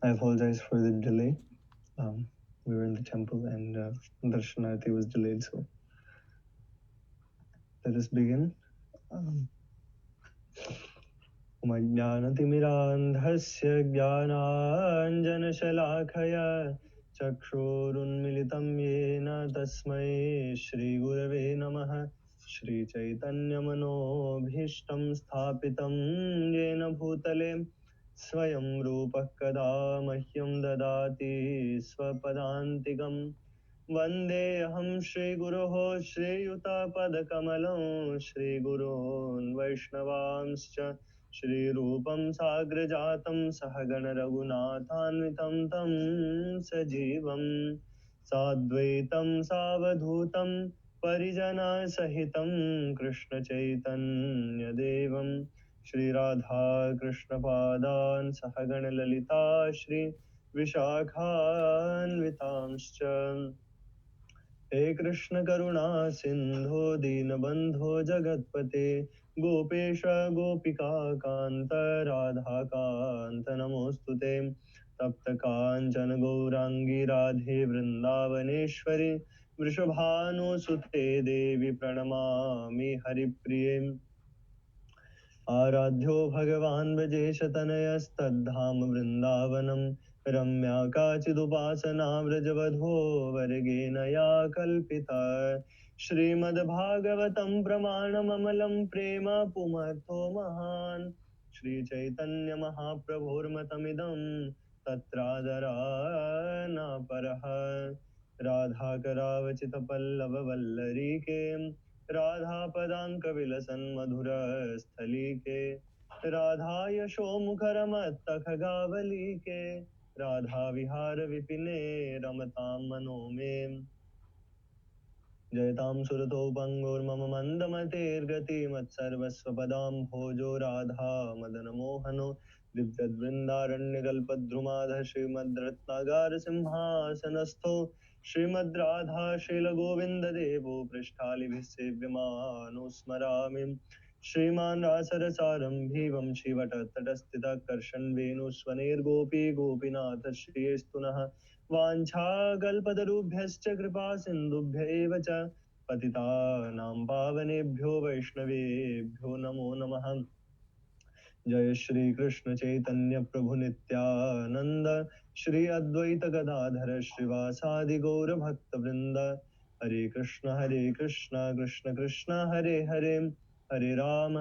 I apologize for the delay. We were in the temple and Darshanarti was delayed, so let us begin. Umajnanatimirandhasya jnananjanashalakaya चक्षुरुन्मिलितं येन तस्मै श्रीगुरवे नमः श्रीचैतन्यमनोभीष्टं स्थापितं येन भूतले स्वयं रूपः कदा मह्यं ददाति स्वपदान्तिकं वन्देऽहं श्रीगुरोः श्रीयुतापदकमलं श्रीगुरोन् वैष्णवांश्च श्रीरूपं साग्रजातं सहगण रघुनाथान्वितं तं सजीवं साद्वैतं सावधूतं परिजनसहितं कृष्णचैतन्यदेवं श्रीराधा कृष्णपादान् सहगण ललिता श्री विशाखान्वितांश्च हे कृष्ण करुणा सिंधो दीनबंधो जगत्पते गोपेश गोपिका कांत राधा कांत नमोस्तुते तप्त कांचन गौरांगी राधे वृंदावनेश्वरी वृषभानुसुते देवी प्रणमामि हरिप्रिये आराध्यो भगवान् ब्रजेशतनयस्तद्धाम वृन्दावनं रम्या काचिदुपासना व्रजवधो वर्गेण या कल्पिता श्रीमद्भागवतं प्रमाणममलं प्रेम पुमर्थो महान् श्रीचैतन्यमहाप्रभोर्मतमिदं तत्रादरान परः राधाकरावचितपल्लववल्लरीके राधापदाङ्कविलसन् मधुरस्थलीके राधा यशोमुखरमत्तखगावलीके राधा विहार विपिने रमतां मनो मे जयतां सुरतो पङ्गुर्मम मन्दमतेर्गतिमत्सर्वस्वपदां भोजो राधा मदनमोहनो दिव्यद्वृन्दारण्यकल्पद्रुमाधः श्रीमद्रत्नागारसिंहासनस्थो श्रीमद्राधा शीलगोविन्ददेवो पृष्ठालिभिः सेव्यमानो स्मरामि श्रीमान् रासरसारम्भी वंशीवटतटस्थितः कर्षन् वेणुस्वनेर्गोपी गोपीनाथ श्रीस्तु नः वाञ्छाकल्पतरुभ्यश्च कृपा सिन्धुभ्य एव च पतितानां पावनेभ्यो वैष्णवेभ्यो नमो नमः जय श्री कृष्ण चैतन्य प्रभु नित्यानंद श्री अद्वैत गदाधर श्रीवासादि गौर भक्त वृंद हरे कृष्ण कृष्ण कृष्ण हरे हरे हरे राम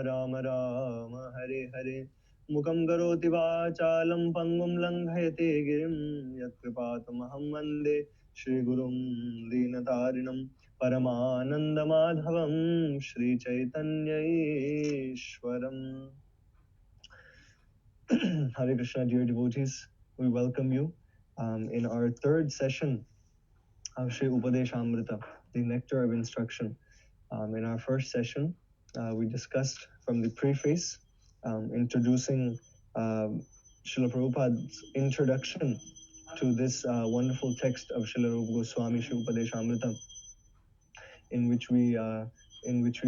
राम राम हरे हरे मुखं करोति वाचालं पङ्गुं लङ्घयते गिरिं यत्कृपातमहं वन्दे श्रीगुरुं दीनतारिणं परमानन्दमाधवं Sri Chaitanya ईश्वरम् Hare Krishna, dear devotees, we welcome you in our third session of Shri Upadeshamrita, the Nectar of Instruction. In our first session, we discussed from the preface, introducing Srila Prabhupada's introduction to this wonderful text of Srila Rupa Goswami, Shri Upadeshamrita, in which we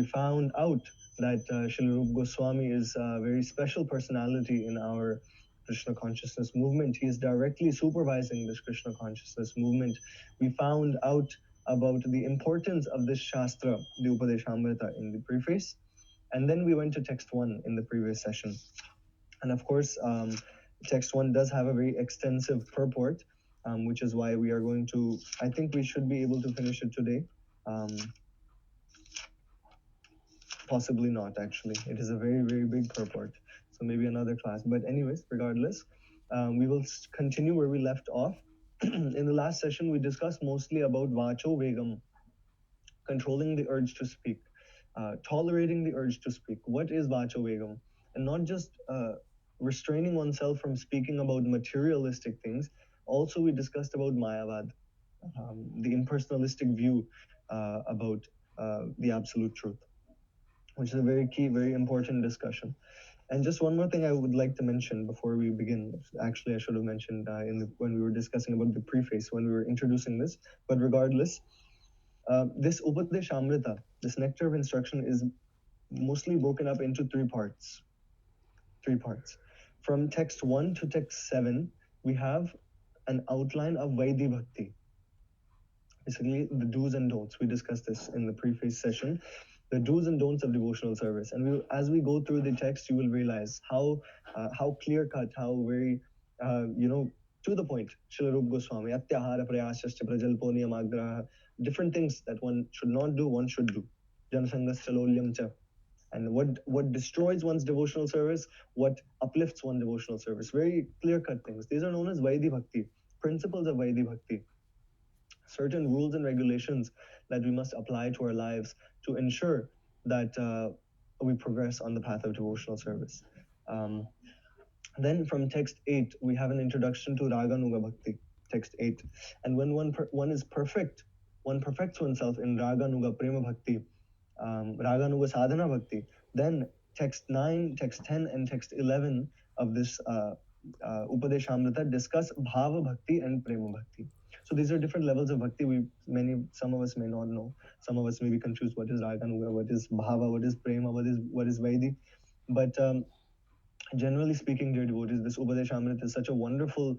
found out that Srila Rupa Goswami is a very special personality in our Krishna consciousness movement. He is directly supervising this Krishna consciousness movement. We found out about the importance of this Shastra, the Upadeshamrita, in the preface. And then we went to text 1 in the previous session. And of course, text 1 does have a very extensive purport, which is why we are going to, I think we should be able to finish it today. Possibly not, actually. It is a very, very big purport. So maybe another class. But anyways, regardless, we will continue where we left off. In the last session, we discussed mostly about Vacho Vegam, controlling the urge to speak, tolerating the urge to speak. What is Vacho Vegam? And not just restraining oneself from speaking about materialistic things. Also, we discussed about Mayavad, the impersonalistic view about the absolute truth, which is a very key, very important discussion. And just one more thing I would like to mention before we begin. Actually, I should have mentioned when we were discussing about the preface, when we were introducing this. But regardless, this Upadeshamrita, this nectar of instruction, is mostly broken up into three parts. From text 1 to text 7, we have an outline of Vaidhi Bhakti. Basically, the do's and don'ts. We discussed this in the preface session. The do's and don'ts of devotional service. And as we go through the text, you will realize how clear cut, how very, to the point. Srila Rupa Goswami, Atyahara Prayasascha Prajalpo Niyamagraha. Different things that one should not do, one should do. Janasangas Chalolyam Cha. And what destroys one's devotional service, what uplifts one's devotional service. Very clear cut things. These are known as Vaidhi Bhakti, principles of Vaidhi Bhakti. Certain rules and regulations that we must apply to our lives to ensure that we progress on the path of devotional service. Then from text 8, we have an introduction to Raganuga Bhakti, text 8. And when one is perfect, one perfects oneself in Raganuga Prema Bhakti, Raganuga Sadhana Bhakti, then text 9, text 10, and text 11 of this Upadeshamrita discuss Bhava Bhakti and Prema Bhakti. So these are different levels of bhakti. Some of us may not know. Some of us may be confused. What is Raganuga? What is Bhava? What is Prema? What is Vaidhi? But generally speaking, dear devotees, this Upadeshamrita is such a wonderful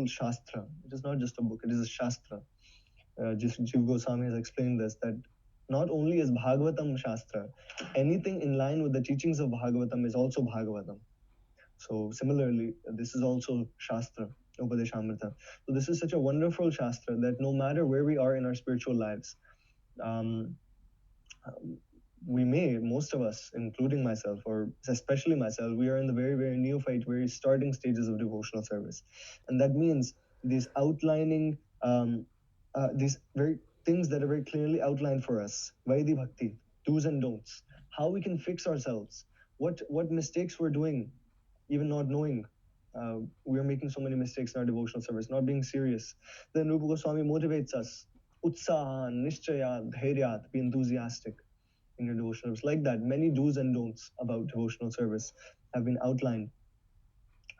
shastra. It is not just a book; it is a shastra. Jiva Goswami has explained this, that not only is Bhagavatam shastra, anything in line with the teachings of Bhagavatam is also Bhagavatam. So similarly, this is also shastra. Upadeshamrita. So this is such a wonderful shastra that no matter where we are in our spiritual lives, we may, most of us, including myself, or especially myself, we are in the very, very neophyte, very starting stages of devotional service. And that means these outlining, these very things that are very clearly outlined for us, Vaidhi Bhakti, do's and don'ts, how we can fix ourselves, what mistakes we're doing, even not knowing. We are making so many mistakes in our devotional service, not being serious. Then Rupa Goswami motivates us. Utsaha, Nishchaya, Dhairyat, be enthusiastic in your devotional service. Like that, many do's and don'ts about devotional service have been outlined.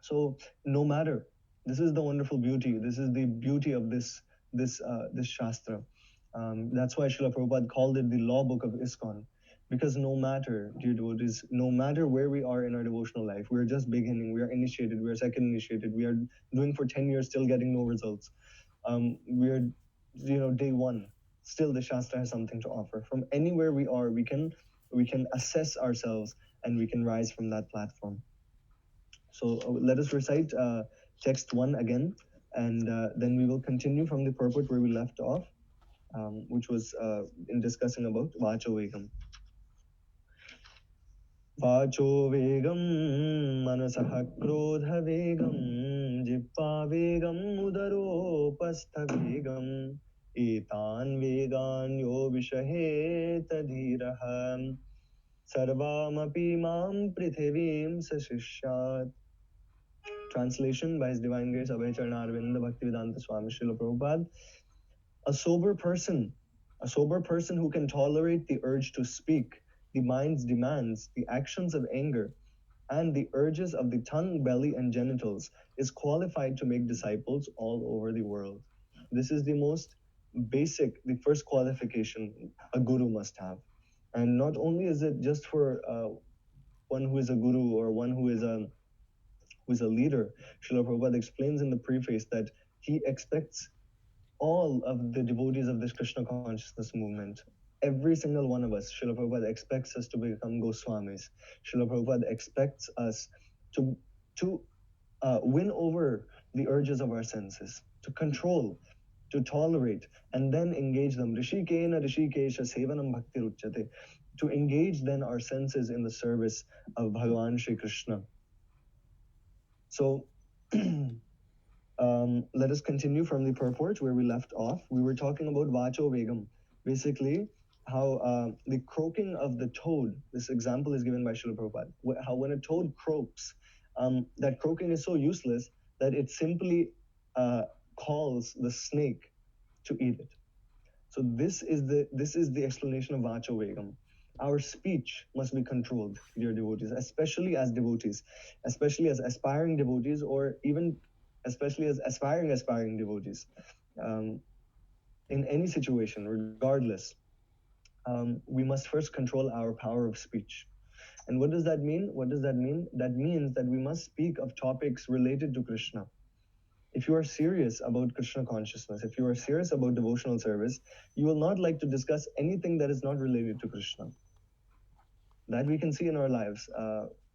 So no matter, this is the wonderful beauty. This is the beauty of this shastra. That's why Srila Prabhupada called it the law book of ISKCON. Because no matter, dear devotees, no matter where we are in our devotional life, we are just beginning, we are initiated, we are second initiated, we are doing for 10 years, still getting no results. We are, day one, still the Shastra has something to offer. From anywhere we are, we can assess ourselves and we can rise from that platform. So let us recite text 1 again, and then we will continue from the purport where we left off, which was in discussing about Vacho Vegam. Vacho Vegam Manasah Krodha Vegam Jippa Vegam Udaropastha Vegam Etan Vegan Yo Vishahet Dhiraham Sarvamapi Mam Prithivim Sashishyat. Translation by His Divine Grace Abhay Charanarvinda Bhaktivedanta Swami Srila Prabhupada. A sober person who can tolerate the urge to speak, the mind's demands, the actions of anger, and the urges of the tongue, belly, and genitals, is qualified to make disciples all over the world. This is the most basic, the first qualification a guru must have. And not only is it just for one who is a guru or one who is a leader. Srila Prabhupada explains in the preface that he expects all of the devotees of this Krishna consciousness movement, every single one of us, Srila Prabhupada expects us to become Goswamis. Srila Prabhupada expects us to win over the urges of our senses, to control, to tolerate, and then engage them. Rishikena Rishikesha Sevanam Bhakti Ruchyate. To engage then our senses in the service of Bhagavan Shri Krishna. So, let us continue from the purport where we left off. We were talking about Vacho Vegam. Basically, how the croaking of the toad, this example is given by Srila Prabhupada, how when a toad croaks, that croaking is so useless that it simply calls the snake to eat it. So this is the explanation of Vacho Vegam. Our speech must be controlled, dear devotees, especially as devotees, especially as aspiring devotees, or even especially as aspiring devotees. In any situation, regardless, we must first control our power of speech. And what does that mean? What does that mean? That means that we must speak of topics related to Krishna. If you are serious about Krishna consciousness, if you are serious about devotional service, you will not like to discuss anything that is not related to Krishna. That we can see in our lives.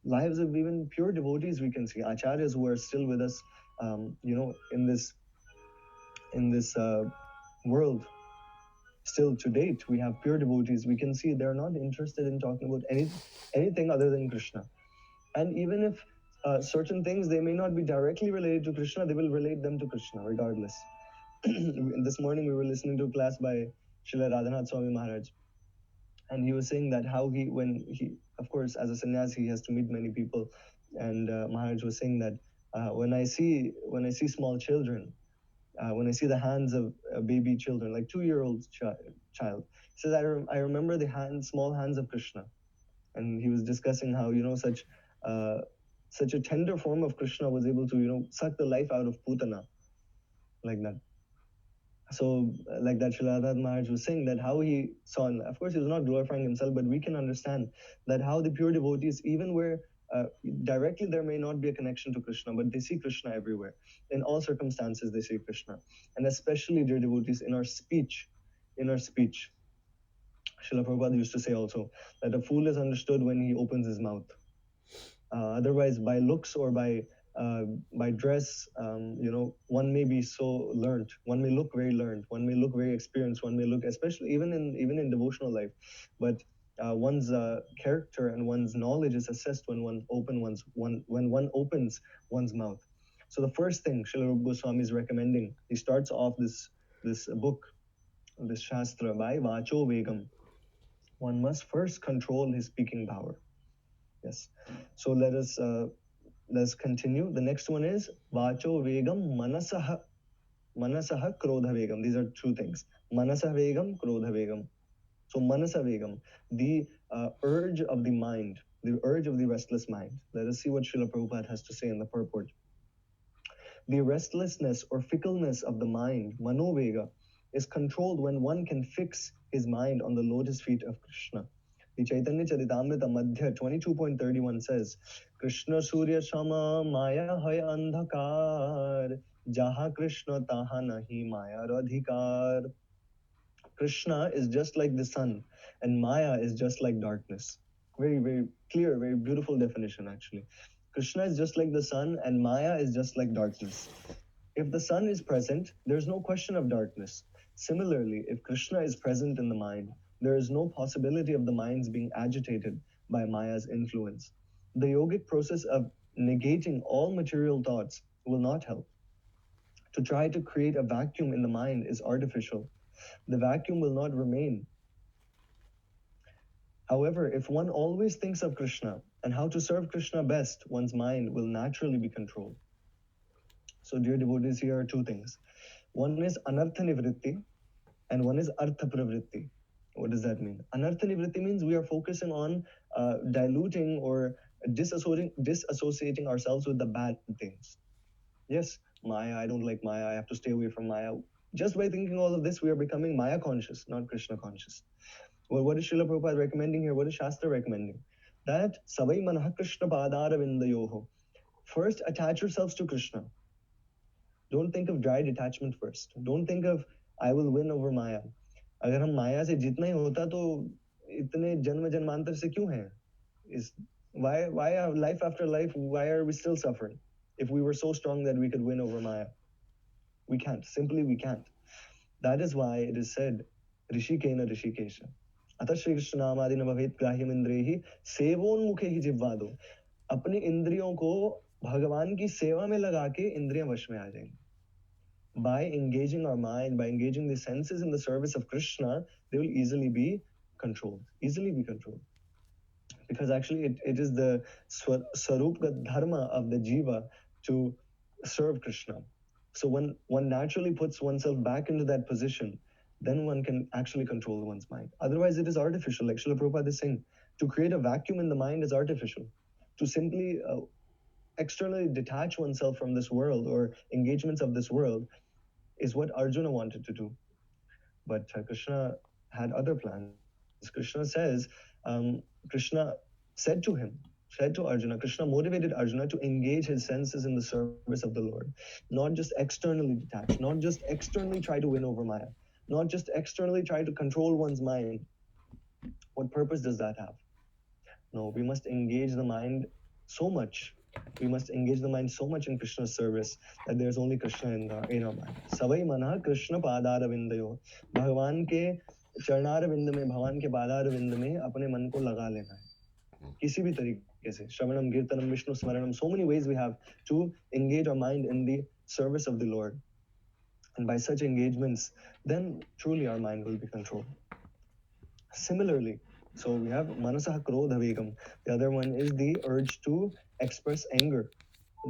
Lives of even pure devotees, we can see acharyas who are still with us, in this world. Still to date, we have pure devotees. We can see they're not interested in talking about anything other than Krishna. And even if certain things, they may not be directly related to Krishna, they will relate them to Krishna regardless. This morning we were listening to a class by Srila Radhanath Swami Maharaj, and he was saying that how when he, of course, as a sannyasi, he has to meet many people, and Maharaj was saying that when I see small children, when I see the hands of baby children, like 2-year-old child, he says, I remember the small hands of Krishna. And he was discussing how, such a tender form of Krishna was able to, suck the life out of Putana, like that. So, like that, Srila Maharaj was saying that how he saw, of course, he was not glorifying himself, but we can understand that how the pure devotees, even where directly there may not be a connection to Krishna, but they see Krishna everywhere. In all circumstances, they see Krishna. And especially, dear devotees, in our speech. Srila Prabhupada used to say also that a fool is understood when he opens his mouth. Otherwise, by looks or by dress, one may be so learned. One may look very learned. One may look very experienced. One may look, especially even in devotional life, but one's character and one's knowledge is assessed when one opens one's mouth. So the first thing Srila Rupa Goswami is recommending, he starts off this book, this Shastra, by Vacho Vegam. One must first control his speaking power. Yes. So let's continue. The next one is Vacho Vegam Manasaha Krodha Vegam. These are two things. Manasa Vegam, Krodha Vegam. So Manasa Vegam, the urge of the mind, the urge of the restless mind. Let us see what Srila Prabhupada has to say in the purport. The restlessness or fickleness of the mind, Manovega, is controlled when one can fix his mind on the lotus feet of Krishna. The Chaitanya Charitamrita Madhya 22.31 says, Krishna Surya Shama Maya Hai Andhakar, Jaha Krishna Taha Nahi Maya Radhikar. Krishna is just like the sun, and Maya is just like darkness. Very, very clear, very beautiful definition, actually. Krishna is just like the sun, and Maya is just like darkness. If the sun is present, there's no question of darkness. Similarly, if Krishna is present in the mind, there is no possibility of the minds being agitated by Maya's influence. The yogic process of negating all material thoughts will not help. To try to create a vacuum in the mind is artificial. The vacuum will not remain. However, if one always thinks of Krishna and how to serve Krishna best, one's mind will naturally be controlled. So, dear devotees, here are two things. One is anartha nivritti and one is artha pravritti. What does that mean? Anartha nivritti means we are focusing on diluting or disassociating ourselves with the bad things. Yes, Maya, I don't like Maya, I have to stay away from Maya. Just by thinking all of this, we are becoming Maya conscious, not Krishna conscious. Well, what is Srila Prabhupada recommending here? What is Shastra recommending? That Savai Manaha Krishna Padara Vindayoho. First, attach yourselves to Krishna. Don't think of dry detachment first. Don't think of I will win over Maya. अगर हम माया से जीतना ही होता तो इतने जन्म जन्मांतर से क्यों हैं? Is why are life after life? Why are we still suffering? If we were so strong that we could win over Maya, we can't. Simply, we can't. That is why it is said, Rishikena Rishikesha. अतः श्री कृष्ण नामादि न भवेत ग्राह्यम इंद्रियहि सेवोन्मुखे ही जिह्वादो. अपनी इंद्रियों को भगवान की सेवा में लगा के इंद्रियां वश में आ जाएंगी. By engaging our mind, by engaging the senses in the service of Krishna, they will easily be controlled. Because actually it is the Swarupa Dharma of the Jiva to serve Krishna. So when one naturally puts oneself back into that position, then one can actually control one's mind. Otherwise, it is artificial. Like Srila Prabhupada is saying, to create a vacuum in the mind is artificial. To simply externally detach oneself from this world or engagements of this world is what Arjuna wanted to do. But Krishna had other plans. Krishna says, Krishna said to him, said to Arjuna, Krishna motivated Arjuna to engage his senses in the service of the Lord, not just externally detach, not just externally try to win over Maya, not just externally try to control one's mind. What purpose does that have? No, we must engage the mind so much. We must engage the mind so much in Krishna's service that there's only Krishna in our mind. Savai mana Krishna padara vindayo. भगवान के चरणार विंद में, भगवान के पादार विंद में अपने मन को लगा लेना है किसी भी तरीके से. श्रवणम कीर्तनम Vishnu स्मरणम, so many ways we have to engage our mind in the service of the Lord, and by such engagements then truly our mind will be controlled. Similarly, so we have manasah krodha vegam. The other one is the urge to express anger.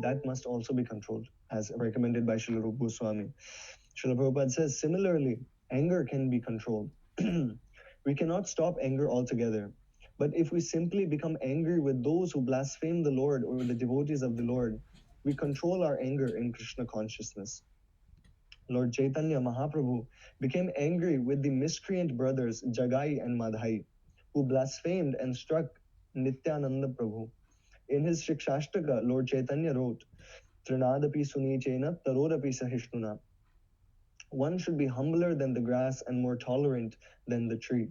That must also be controlled, as recommended by Srila Rupa Goswami. Srila Prabhupada says, similarly, anger can be controlled. We cannot stop anger altogether. But if we simply become angry with those who blaspheme the Lord or the devotees of the Lord, we control our anger in Krishna consciousness. Lord Chaitanya Mahaprabhu became angry with the miscreant brothers Jagai and Madhai, who blasphemed and struck Nityananda Prabhu. In his Shikshashtaka, Lord Chaitanya wrote, Trinadapi sunichena tarorapi sahishnuna. One should be humbler than the grass and more tolerant than the tree.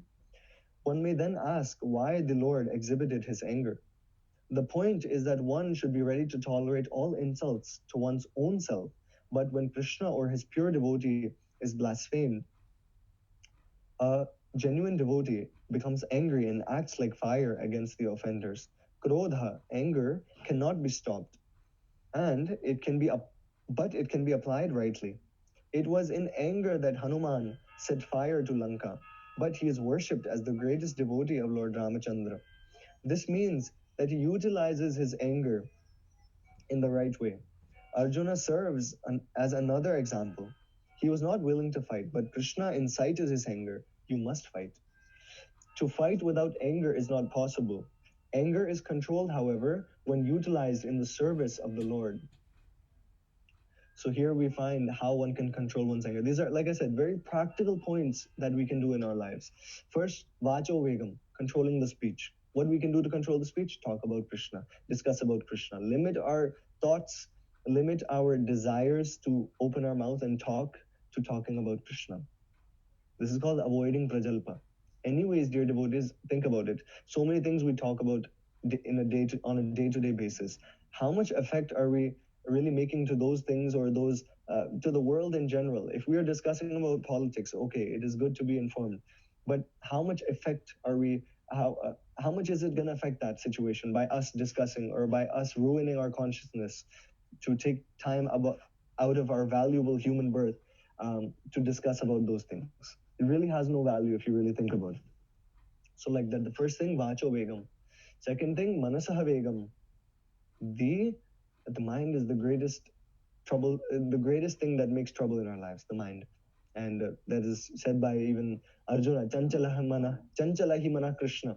One may then ask why the Lord exhibited his anger. The point is that one should be ready to tolerate all insults to one's own self, but when Krishna or his pure devotee is blasphemed, a genuine devotee becomes angry and acts like fire against the offenders. Krodha, anger, cannot be stopped, and it can be applied rightly. It was in anger that Hanuman set fire to Lanka, but he is worshipped as the greatest devotee of Lord Ramachandra. This means that he utilizes his anger in the right way. Arjuna serves as another example. He was not willing to fight, but Krishna incited his anger. You must fight. To fight without anger is not possible. Anger is controlled, however, when utilized in the service of the Lord. So here we find how one can control one's anger. These are, like I said, very practical points that we can do in our lives. First, vacho vegam, controlling the speech. What we can do to control the speech? Talk about Krishna, discuss about Krishna, limit our thoughts, limit our desires to open our mouth and talk to talking about Krishna. This is called avoiding prajalpa. Anyways, dear devotees, think about it. So many things we talk about on a day-to-day basis. How much effect are we really making to those things or those to the world in general? If we are discussing about politics, okay, it is good to be informed, but how much effect are we? How much is it going to affect that situation by us discussing or by us ruining our consciousness to take time out of our valuable human birth to discuss about those things? It really has no value if you really think about it. So like that, the first thing, vacho vegam. Second thing, manasaha vegam. The mind is the greatest trouble, the greatest thing that makes trouble in our lives, the mind. And that is said by even Arjuna, chanchalahi mana Krishna.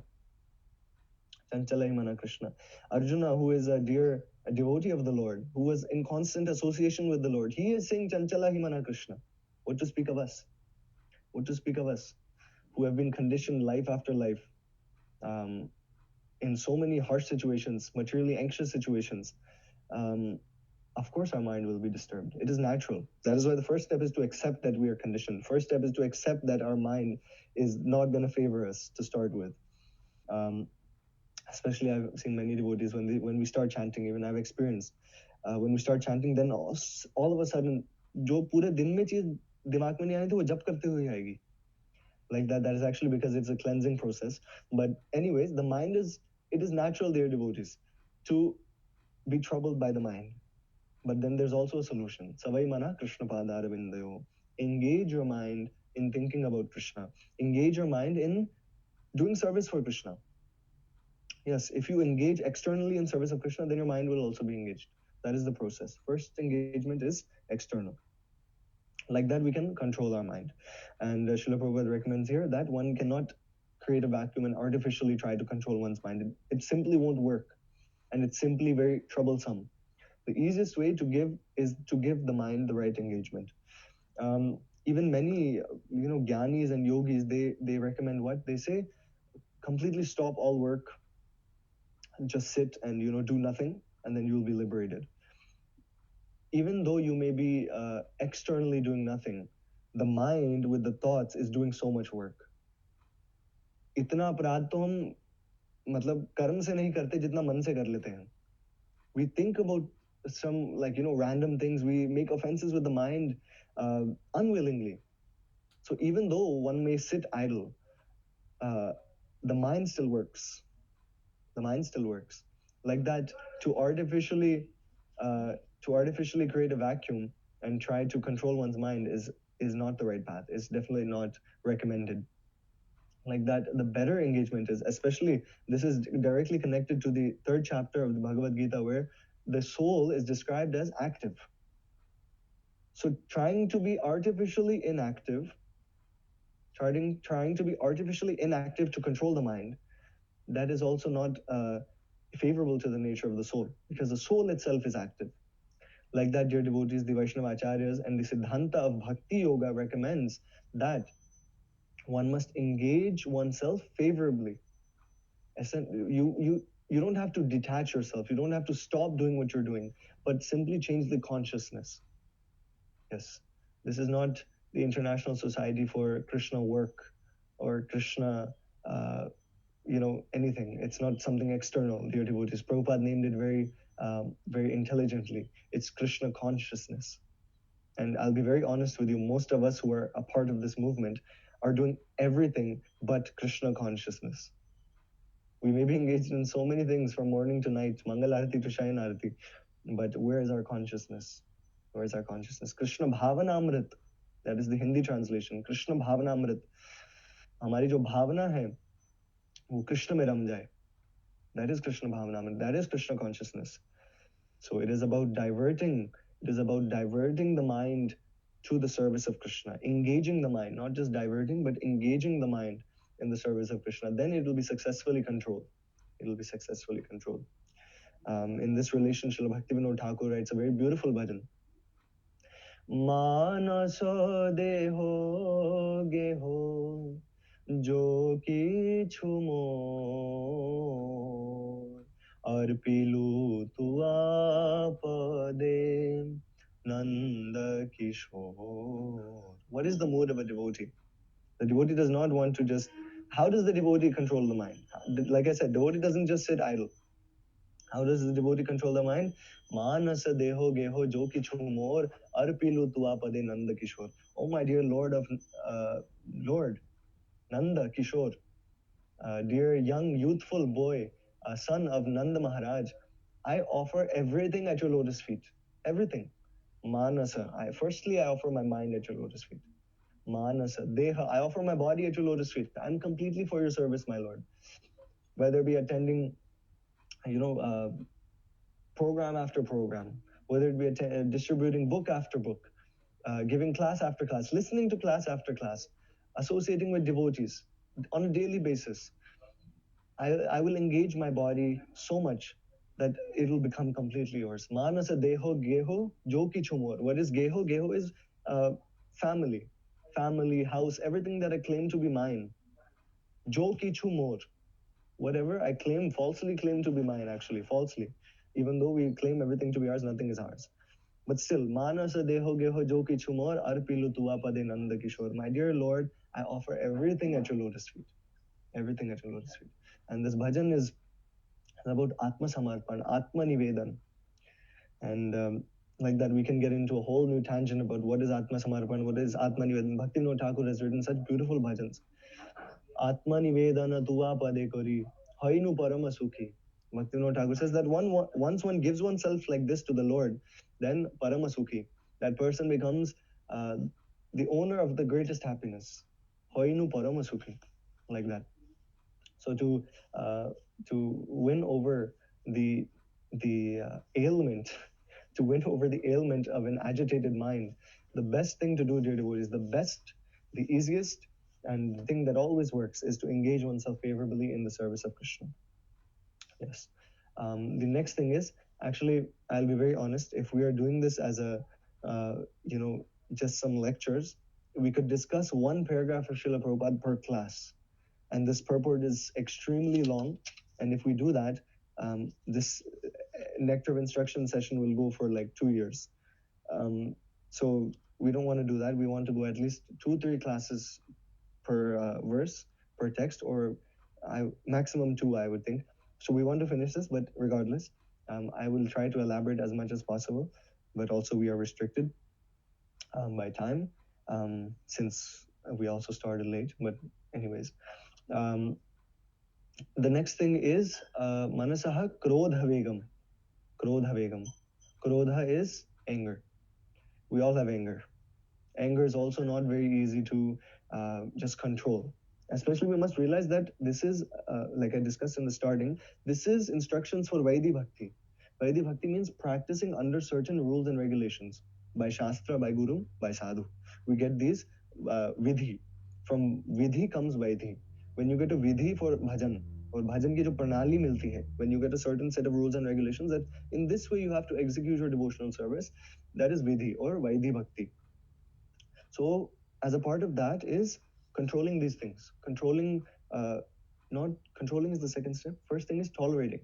Chanchalahi mana Krishna. Arjuna, who is a devotee of the Lord, who was in constant association with the Lord, he is saying chanchalahi mana Krishna. What to speak of us? What to speak of us, who have been conditioned life after life in so many harsh situations, materially anxious situations. Of course our mind will be disturbed. It is natural. That is why the first step is to accept that we are conditioned. First step is to accept that our mind is not going to favor us to start with. Especially I've seen many devotees when we start chanting, even I've experienced, when we start chanting, then all of a sudden, जो पूरे दिन में चीज दिमाग में नहीं आई थी वो जप करते हुए आएगी. Like that is actually because it's a cleansing process. But anyways, it is natural, dear devotees, to be troubled by the mind. But then there's also a solution. Savai mana Krishna padara vindayo. Engage your mind in thinking about Krishna. Engage your mind in doing service for Krishna. Yes, if you engage externally in service of Krishna, then your mind will also be engaged. That is the process. First engagement is external. Like that, we can control our mind. And Srila Prabhupada recommends here that one cannot create a vacuum and artificially try to control one's mind. It simply won't work. And it's simply very troublesome. The easiest way to give is to give the mind the right engagement. Even many, Gyanis and yogis, they recommend what? They say, completely stop all work just sit and do nothing, and then you'll be liberated. Even though you may be externally doing nothing, the mind with the thoughts is doing so much work. इतना अपराध तो हम मतलब कर्म से नहीं करते जितना मन से कर लेते हैं. We think about some random things. We make offenses with the mind unwillingly. So even though one may sit idle, the mind still works. The mind still works. Like that, to artificially create a vacuum and try to control one's mind is not the right path. It's definitely not recommended. Like that, the better engagement is, especially this is directly connected to the 3rd chapter of the Bhagavad Gita, where the soul is described as active. So trying to be artificially inactive, to control the mind, that is also not favorable to the nature of the soul, because the soul itself is active. Like that, dear devotees, the Vaishnava Acharyas and the Siddhanta of Bhakti Yoga recommends that one must engage oneself favorably. You don't have to detach yourself. You don't have to stop doing what you're doing, but simply change the consciousness. Yes, this is not the International Society for Krishna Work or Krishna, anything. It's not something external, dear devotees. Prabhupada named it very intelligently. It's Krishna consciousness. And I'll be very honest with you, most of us who are a part of this movement are doing everything but Krishna consciousness. We may be engaged in so many things from morning to night, Mangal Arati to Shayan Arati, but where is our consciousness? Where is our consciousness? Krishna Bhavanamrit, that is the Hindi translation. Krishna Bhavanamrit. हमारी जो भावना है वो कृष्ण में रम जाए. That is Krishna Bhavanamrit. That is Krishna consciousness. So it is about diverting the mind to the service of Krishna, engaging the mind, not just diverting, but engaging the mind in the service of Krishna. Then it will be successfully controlled. It will be successfully controlled. In this relation, Srila Bhaktivinoda Thakur writes a very beautiful bhajan. Manaso deho geho jo kichu more arpilu tu apade Nanda Kishore. What is the mood of a devotee? The devotee does not want to just. How does the devotee control the mind? Like I said, devotee doesn't just sit idle. How does the devotee control the mind? Manasa deho geho jo kichu more arpilu tuapade Nanda Kishore. Oh my dear Lord Nanda Kishore, dear young youthful boy, son of Nanda Maharaj, I offer everything at your lotus feet. Everything. Manasa. Firstly, I offer my mind at your lotus feet. Manasa. Deha. I offer my body at your lotus feet. I'm completely for your service, my Lord. Whether it be attending, program after program, whether it be distributing book after book, giving class after class, listening to class after class, associating with devotees on a daily basis, I will engage my body so much that it will become completely yours. Manasa deho geho joki chumor. What is geho? Geho is family, house, everything that I claim to be mine. Joki chumor. Whatever I falsely claim to be mine, actually, falsely. Even though we claim everything to be ours, nothing is ours. But still, Manasa deho geho joki chumor arpilu tuapade Nanda Kishore. My dear Lord, I offer everything at your lotus feet. Everything at your lotus feet. And this bhajan is about Atma Samarpan, Atma Nivedan. And like that, we can get into a whole new tangent about what is Atma Samarpan, what is Atma Nivedan. Bhaktivinoda Thakur has written such beautiful bhajans. Atma Nivedana tuva pade kori, hainu parama sukhi. Bhaktivinoda Thakur says that once one gives oneself like this to the Lord, then parama sukhi. That person becomes the owner of the greatest happiness. Hainu parama sukhi. Like that. So to win over the ailment, to win over the ailment of an agitated mind, the best thing to do, dear devotees, the easiest, and the thing that always works is to engage oneself favorably in the service of Krishna. Yes. The next thing is, actually, I'll be very honest, if we are doing this as a, just some lectures, we could discuss one paragraph of Srila Prabhupada per class. And this purport is extremely long. And if we do that, This Nectar of Instruction session will go for like 2 years. So we don't want to do that. We want to go at least 2-3 classes per verse, per text, or maximum 2, I would think. So we want to finish this, but regardless, I will try to elaborate as much as possible, but also we are restricted by time, since we also started late. But anyways, the next thing is manasaha krodhavegam. Krodhavegam. Krodha is anger. We all have anger. Anger is also not very easy to just control. Especially, we must realize that this is, like I discussed in the starting, this is instructions for Vaidhi Bhakti. Vaidhi Bhakti means practicing under certain rules and regulations by Shastra, by Guru, by Sadhu. We get these Vidhi. From Vidhi comes Vaidhi. When you get a Vidhi for Bhajan, or Bhajan ki jo pranali milti hai, when you get a certain set of rules and regulations that in this way you have to execute your devotional service, that is Vidhi or Vaidhi Bhakti. So, as a part of that is controlling these things. Not controlling is the second step. First thing is tolerating.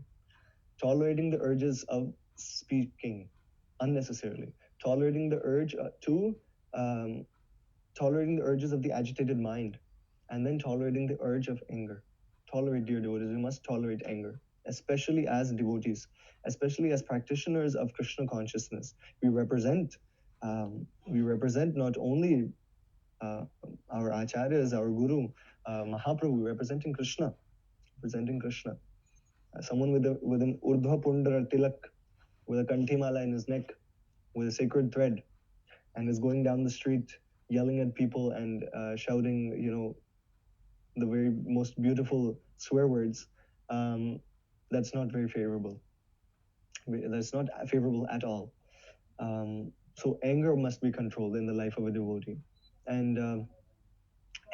Tolerating the urges of speaking unnecessarily. Tolerating the urge tolerating the urges of the agitated mind, and then tolerating the urge of anger. Tolerate, dear devotees. We must tolerate anger, especially as devotees, especially as practitioners of Krishna consciousness. We represent not only our acharyas, our guru, Mahaprabhu, representing Krishna, someone with an urdhva pundara tilak, with a kanthimala in his neck, with a sacred thread, and is going down the street yelling at people and shouting, the very most beautiful swear words. That's not very favorable. That's not favorable at all. So anger must be controlled in the life of a devotee. And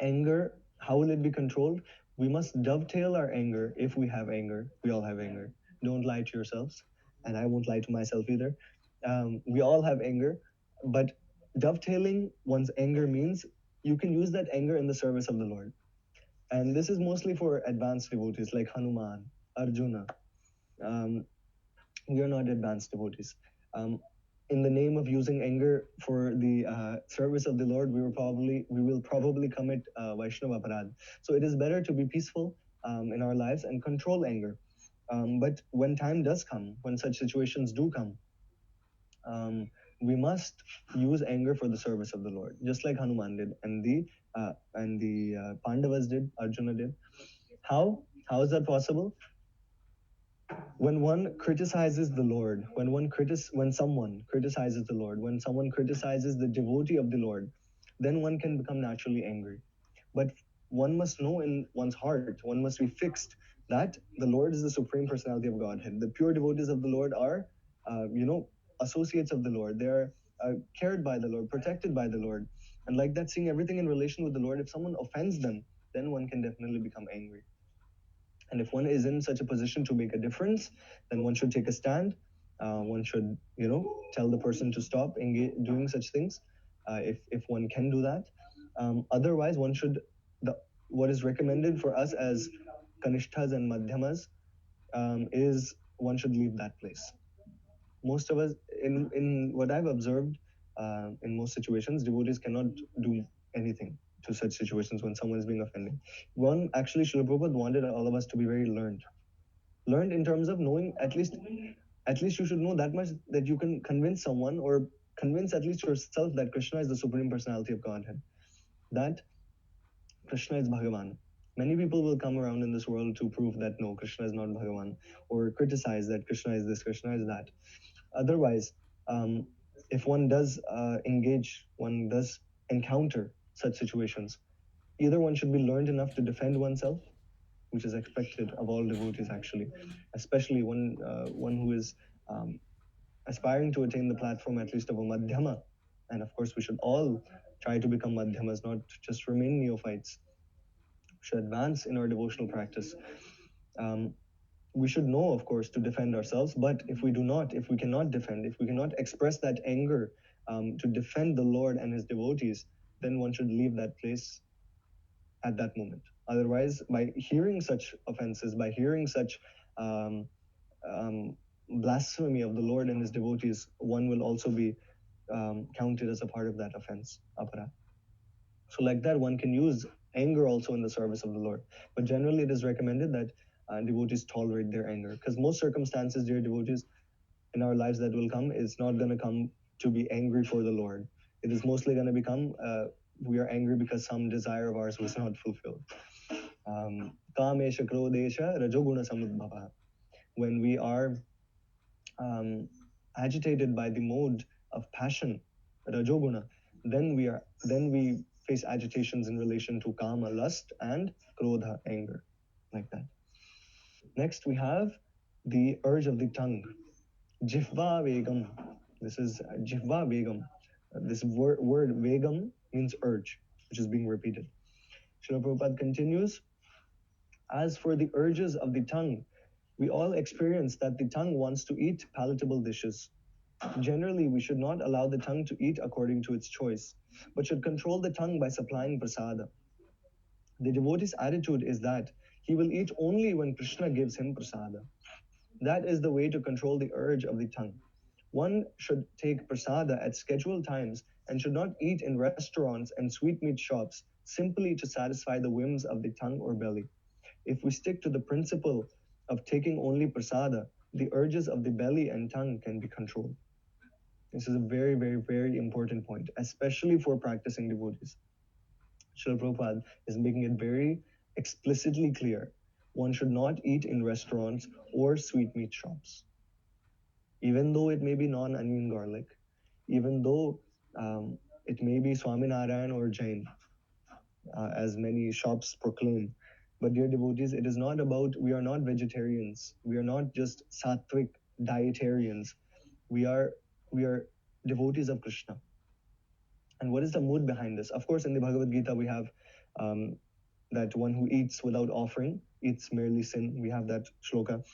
anger, how will it be controlled? We must dovetail our anger if we have anger. We all have anger. Don't lie to yourselves, and I won't lie to myself either. We all have anger, but dovetailing one's anger means you can use that anger in the service of the Lord. And this is mostly for advanced devotees like Hanuman, Arjuna. We are not advanced devotees. In the name of using anger for the service of the Lord, we will probably commit Vaishnava Upades. So it is better to be peaceful in our lives and control anger. But when time does come, when such situations do come, we must use anger for the service of the Lord, just like Hanuman did, and the Pandavas did, Arjuna did. How is that possible? When one criticizes the Lord, when someone criticizes the Lord, when someone criticizes the devotee of the Lord, then one can become naturally angry. But one must know in one's heart, one must be fixed that the Lord is the Supreme Personality of Godhead. The pure devotees of the Lord are, associates of the Lord. They are cared by the Lord, protected by the Lord. And like that, seeing everything in relation with the Lord, if someone offends them, then one can definitely become angry. And if one is in such a position to make a difference, then one should take a stand. One should, tell the person to stop doing such things, if one can do that. Otherwise, what is recommended for us as kanishthas and madhyamas is one should leave that place. Most of us, in what I've observed, in most situations, devotees cannot do anything to such situations when someone is being offended. Actually, Srila Prabhupada wanted all of us to be very learned. Learned in terms of knowing at least you should know that much, that you can convince someone, or convince at least yourself, that Krishna is the Supreme Personality of Godhead. That Krishna is Bhagavan. Many people will come around in this world to prove that no, Krishna is not Bhagavan, or criticize that Krishna is this, Krishna is that. Otherwise, if one does one does encounter such situations, either one should be learned enough to defend oneself, which is expected of all devotees actually, especially one who is aspiring to attain the platform at least of a madhyama. And of course, we should all try to become madhyamas, not just remain neophytes. We should advance in our devotional practice. We should know, of course, to defend ourselves, but if we cannot defend, if we cannot express that anger to defend the Lord and his devotees, then one should leave that place at that moment. Otherwise, by hearing such offenses, by hearing such blasphemy of the Lord and his devotees, one will also be counted as a part of that offense, aparad. So like that, one can use anger also in the service of the Lord. But generally, it is recommended that devotees tolerate their anger, because most circumstances, dear devotees, in our lives that will come is not going to come to be angry for the Lord. It is mostly going to become we are angry because some desire of ours was not fulfilled. Kamesha krodesha rajoguna samudbhava. When we are agitated by the mode of passion, rajoguna, then we face agitations in relation to kama, lust, and krodha, anger, like that. Next, we have the urge of the tongue, jihva vegam. This is jihva vegam. This word vegam means urge, which is being repeated. Srila Prabhupada continues, as for the urges of the tongue, we all experience that the tongue wants to eat palatable dishes. Generally, we should not allow the tongue to eat according to its choice, but should control the tongue by supplying prasada. The devotee's attitude is that he will eat only when Krishna gives him prasada. That is the way to control the urge of the tongue. One should take prasada at scheduled times and should not eat in restaurants and sweetmeat shops simply to satisfy the whims of the tongue or belly. If we stick to the principle of taking only prasada, the urges of the belly and tongue can be controlled. This is a very, very, very important point, especially for practicing devotees. Srila Prabhupada is making it very explicitly clear. One should not eat in restaurants or sweetmeat shops. Even though it may be non-onion garlic, even though it may be Swaminarayan or Jain, as many shops proclaim. But dear devotees, it is not about, we are not vegetarians. We are not just sattvic dietarians. We are devotees of Krishna. And what is the mood behind this? Of course, in the Bhagavad Gita, we have that one who eats without offering eats merely sin. We have that shloka.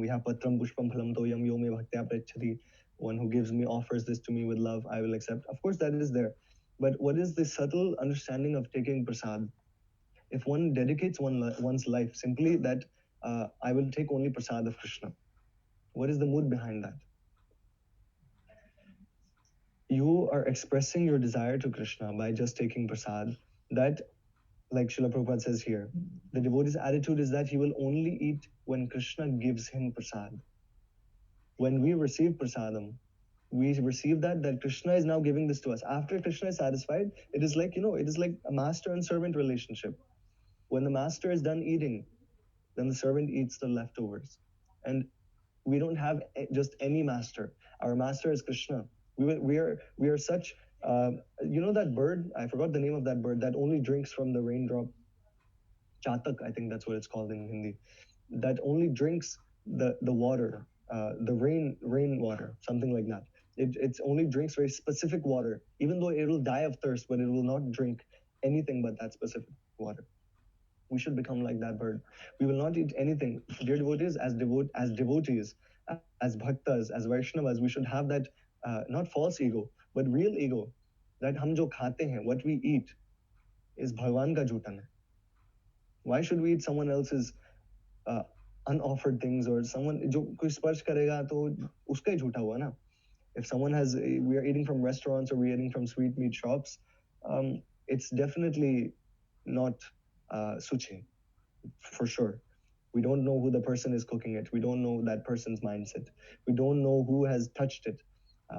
We have patram pushpam phalam toyam yo me bhaktya prachati. One who gives me, offers this to me with love, I will accept. Of course, that is there. But what is the subtle understanding of taking prasad? If one dedicates one's life simply that I will take only prasad of Krishna, what is the mood behind that? You are expressing your desire to Krishna by just taking prasad. That, like Srila Prabhupada says here, the devotee's attitude is that he will only eat when Krishna gives him prasad. When we receive prasadam, we receive that Krishna is now giving this to us. After Krishna is satisfied, it is like, it is like a master and servant relationship. When the master is done eating, then the servant eats the leftovers. And we don't have just any master. Our master is Krishna. We are such, that bird, I forgot the name of that bird, that only drinks from the raindrop. Chatak, I think that's what it's called in Hindi. That only drinks the water, the rain water, something like that. It only drinks very specific water, even though it will die of thirst, but it will not drink anything but that specific water. We should become like that bird. We will not eat anything. Dear devotees, as devotees, as bhaktas, as Vaishnavas, we should have that not false ego, but real ego. That hum jo khate hain, what we eat, is Bhagwan ka jutan hai. Why should we eat someone else's unoffered things, or someone जो कोई स्पर्श करेगा तो उसका ही झूठा हुआ ना. If someone has, we are eating from restaurants or we're eating from sweet meat shops, it's definitely not suchi, for sure. We don't know who the person is cooking it. We don't know that person's mindset. We don't know who has touched it.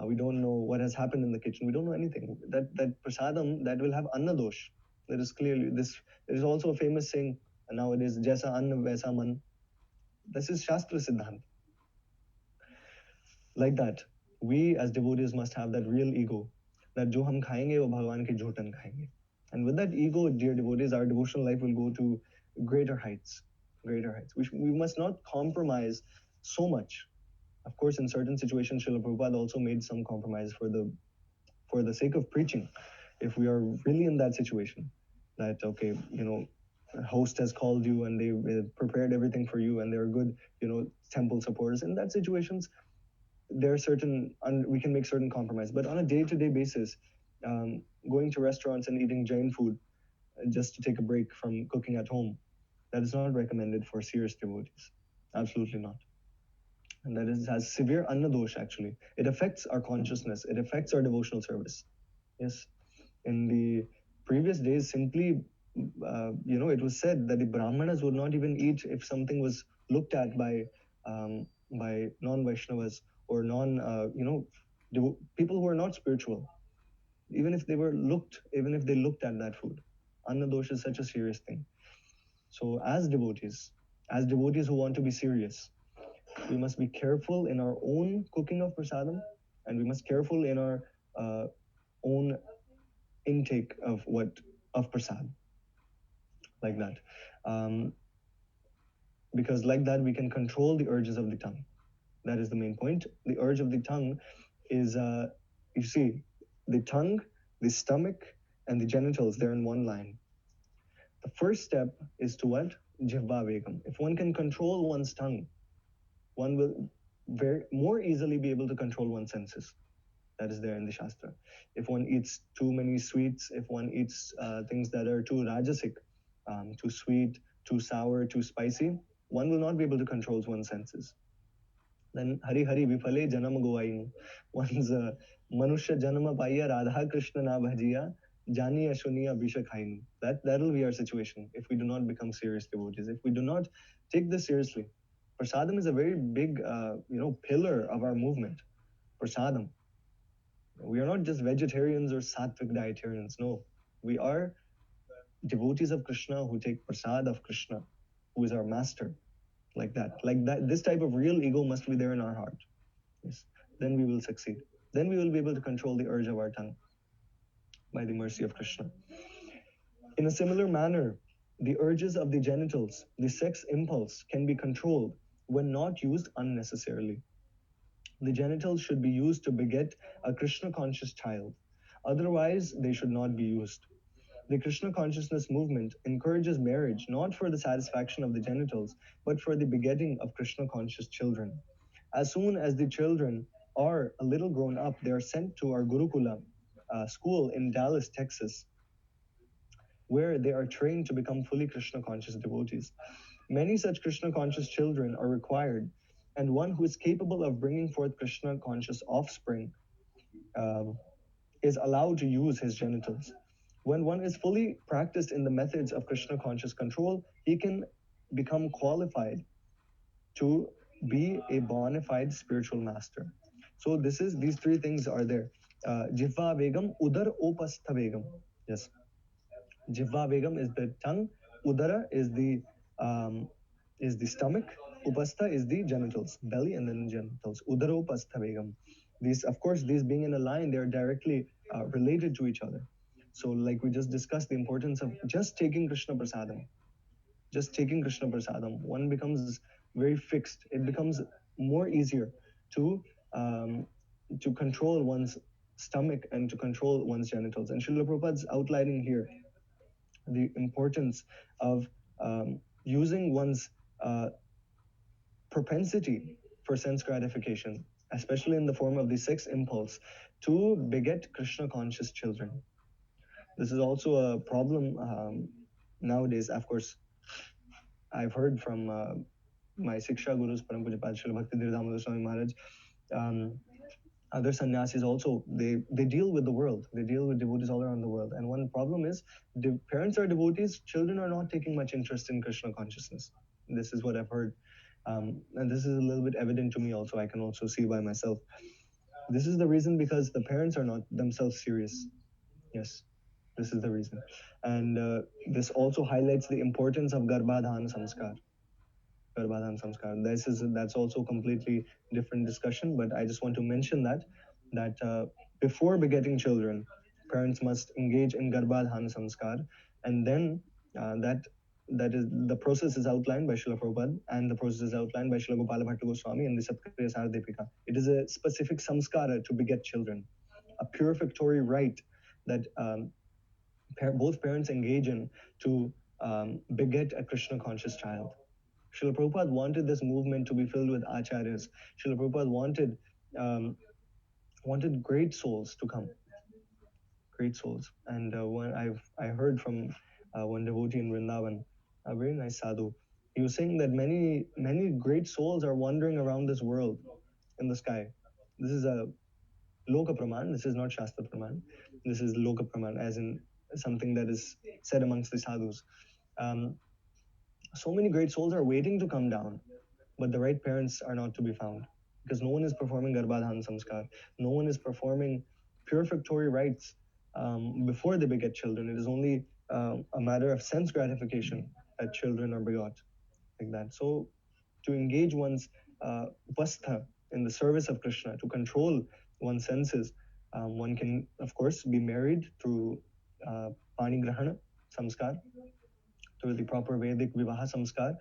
We don't know what has happened in the kitchen. We don't know anything. That prasadam, that will have anna dosh. There is clearly this. There is also a famous saying nowadays, "Jaisa anna vaisa man." This is Shastra Siddhant. Like that, we as devotees must have that real ego, that jo hum khayenge wo Bhagwan ke jhotan khayenge. And with that ego, dear devotees, our devotional life will go to greater heights. Greater heights. We must not compromise so much. Of course, in certain situations, Srila Prabhupada also made some compromise for the sake of preaching. If we are really in that situation, that okay, a host has called you and they prepared everything for you and they're good, temple supporters. In that situations, there are we can make certain compromise. But on a day-to-day basis, going to restaurants and eating Jain food just to take a break from cooking at home, that is not recommended for serious devotees. Absolutely not. and that is has severe anna dosh actually. It affects our consciousness. It affects our devotional service. Yes, in the previous days, simply it was said that the brahmanas would not even eat if something was looked at by non-Vaishnavas or people who are not spiritual. Even if they looked at that food, anna dosh is such a serious thing. So as devotees who want to be serious, we must be careful in our own cooking of prasadam, and we must careful in our own intake of prasad, like that, because like that we can control the urges of the tongue. That is the main point. The urge of the tongue is, you see, the tongue, the stomach, and the genitals, they're in one line. The first step is to what? Jivva vegam. If one can control one's tongue, one will more easily be able to control one's senses. That is there in the Shastra. If one eats too many sweets, if one eats things that are too rajasic, too sweet, too sour, too spicy, one will not be able to control one's senses. Then Hari Hari Vifale Janam Govainu. One's Manushya Janama Paya Radha Krishna Na Bhajiya Jani Ashuniya Visha Khainu. That will be our situation if we do not become serious devotees. If we do not take this seriously. Prasadam is a very big pillar of our movement. Prasadam. We are not just vegetarians or sattvic dietarians. No, we are devotees of Krishna who take prasad of Krishna, who is our master. Like that. This type of real ego must be there in our heart. Yes. Then we will succeed. Then we will be able to control the urge of our tongue by the mercy of Krishna. In a similar manner, the urges of the genitals, the sex impulse, can be controlled when not used unnecessarily. The genitals should be used to beget a Krishna conscious child. Otherwise, they should not be used. The Krishna consciousness movement encourages marriage not for the satisfaction of the genitals, but for the begetting of Krishna conscious children. As soon as the children are a little grown up, they are sent to our Gurukula school in Dallas, Texas, where they are trained to become fully Krishna conscious devotees. Many such Krishna conscious children are required, and one who is capable of bringing forth Krishna conscious offspring is allowed to use his genitals. When one is fully practiced in the methods of Krishna conscious control, he can become qualified to be a bona fide spiritual master. So these three things are there. Jivva Vegam, Udar Opastha Vegam. Yes. Jivva Vegam is the tongue, Udara is the stomach, Upastha is the genitals, belly and then genitals. Udaropastha Vegam. These being in a line, they are directly related to each other. So, like we just discussed, the importance of just taking Krishna Prasadam. Just taking Krishna Prasadam, one becomes very fixed. It becomes more easier to control one's stomach and to control one's genitals. And Srila Prabhupada's outlining here the importance of using one's propensity for sense gratification, especially in the form of the sex impulse, to beget Krishna conscious children. This is also a problem nowadays. Of course, I've heard from my Siksha Gurus, Param Pujapad Srila Bhakti Damodar Swami Maharaj, other sannyasis also, they deal with the world. They deal with devotees all around the world. And one problem is, parents are devotees, children are not taking much interest in Krishna consciousness. This is what I've heard. And this is a little bit evident to me also. I can also see by myself. This is the reason because the parents are not themselves serious. Yes, this is the reason. And this also highlights the importance of Garbhadhan Samskar. Garbhadhan Samskar. That's also a completely different discussion, but I just want to mention that before begetting children, parents must engage in Garbhadhan Samskar, and then that is the process is outlined by Srila Prabhupada, and the process is outlined by Srila Gopala Bhatta Goswami in the Satkriya Sardipika. It is a specific samskara to beget children, a purificatory rite that both parents engage in to beget a Krishna conscious child. Srila Prabhupada wanted this movement to be filled with acharyas. Srila Prabhupada wanted great souls to come, great souls. And when I heard from one devotee in Vrindavan, a very nice sadhu, He was saying that many great souls are wandering around this world in the sky. This is a Loka Praman, this is not Shastra Praman. This is Loka Praman, as in something that is said amongst the sadhus. So many great souls are waiting to come down, but the right parents are not to be found because no one is performing Garbhadhan Samskar. No one is performing purificatory rites before they beget children. It is only a matter of sense gratification that children are begot like that. So to engage one's upastha in the service of Krishna, to control one's senses, one can, of course, be married through Pani Grahana Samskar, through the proper Vedic Vivaha Samskar,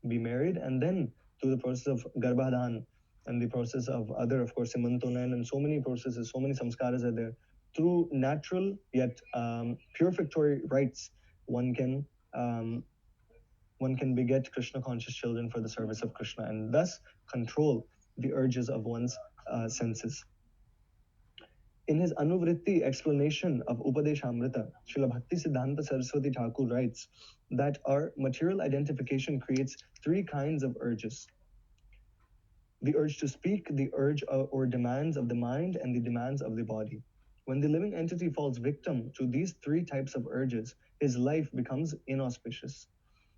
be married, and then through the process of Garbhadhan and the process of other, of course, Simantonan, and so many processes, so many samskaras are there. Through natural yet purificatory rites, one can beget Krishna conscious children for the service of Krishna and thus control the urges of one's senses. In his Anuvritti explanation of Upadeshamrita, Srila Bhakti Siddhanta Saraswati Thakur writes that our material identification creates three kinds of urges: the urge to speak, the urge or demands of the mind, and the demands of the body. When the living entity falls victim to these three types of urges, his life becomes inauspicious.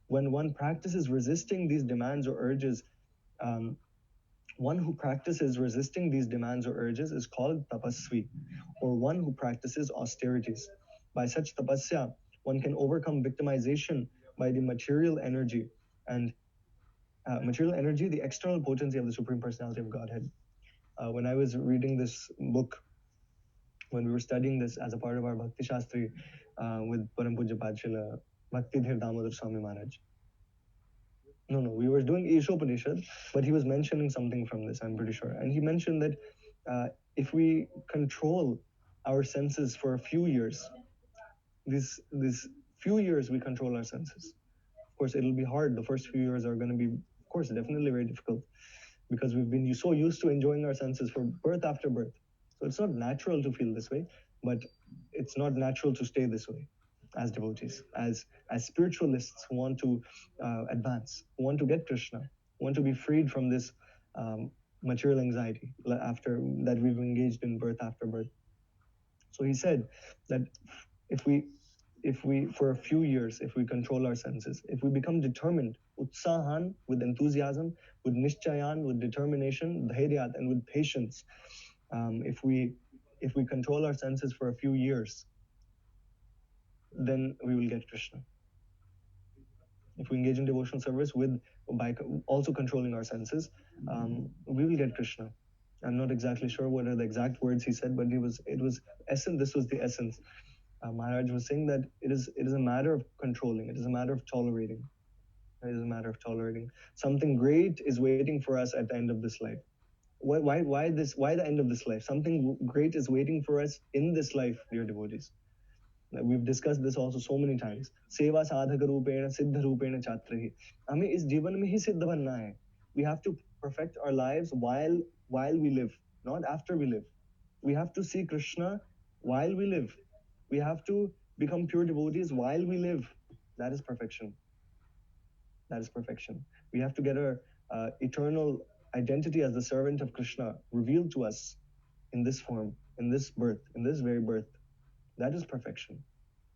When one practices resisting these demands or urges, one who practices resisting these demands or urges is called tapasvi, or one who practices austerities. By such tapasya, one can overcome victimization by the material energy and the external potency of the Supreme Personality of Godhead. When I was reading this book, when we were studying this as a part of our Bhakti Shastri with Param Puja Pachila Bhakti Dhir Damodar Swami Maharaj. No, we were doing Ishopanishad, but he was mentioning something from this, I'm pretty sure. And he mentioned that if we control our senses for a few years, these few years we control our senses. Of course, it'll be hard. The first few years are going to be, of course, definitely very difficult because we've been so used to enjoying our senses for birth after birth. So it's not natural to feel this way, but it's not natural to stay this way as devotees, as spiritualists who want to advance, who want to get Krishna, who want to be freed from this material anxiety after that we've engaged in birth after birth. So he said that if we for a few years, if we control our senses, if we become determined, utsahan, with enthusiasm, with nishchayan, with determination, dhairyat, and with patience, if we control our senses for a few years, then we will get Krishna. If we engage in devotional service by also controlling our senses, we will get Krishna. I'm not exactly sure what are the exact words he said, but it was essence. This was the essence. Maharaj was saying that it is a matter of controlling. It is a matter of tolerating. It is a matter of tolerating. Something great is waiting for us at the end of this life. Why the end of this life? Something great is waiting for us in this life, dear devotees. We've discussed this also so many times. Seva sadhaka rupena siddha rupena chatrahi. हमें इस जीवन में ही सिद्ध बनना है. We have to perfect our lives while we live, not after we live. We have to see Krishna while we live. We have to become pure devotees while we live. That is perfection. That is perfection. We have to get our eternal identity as the servant of Krishna revealed to us in this form, in this birth, in this very birth. That is perfection.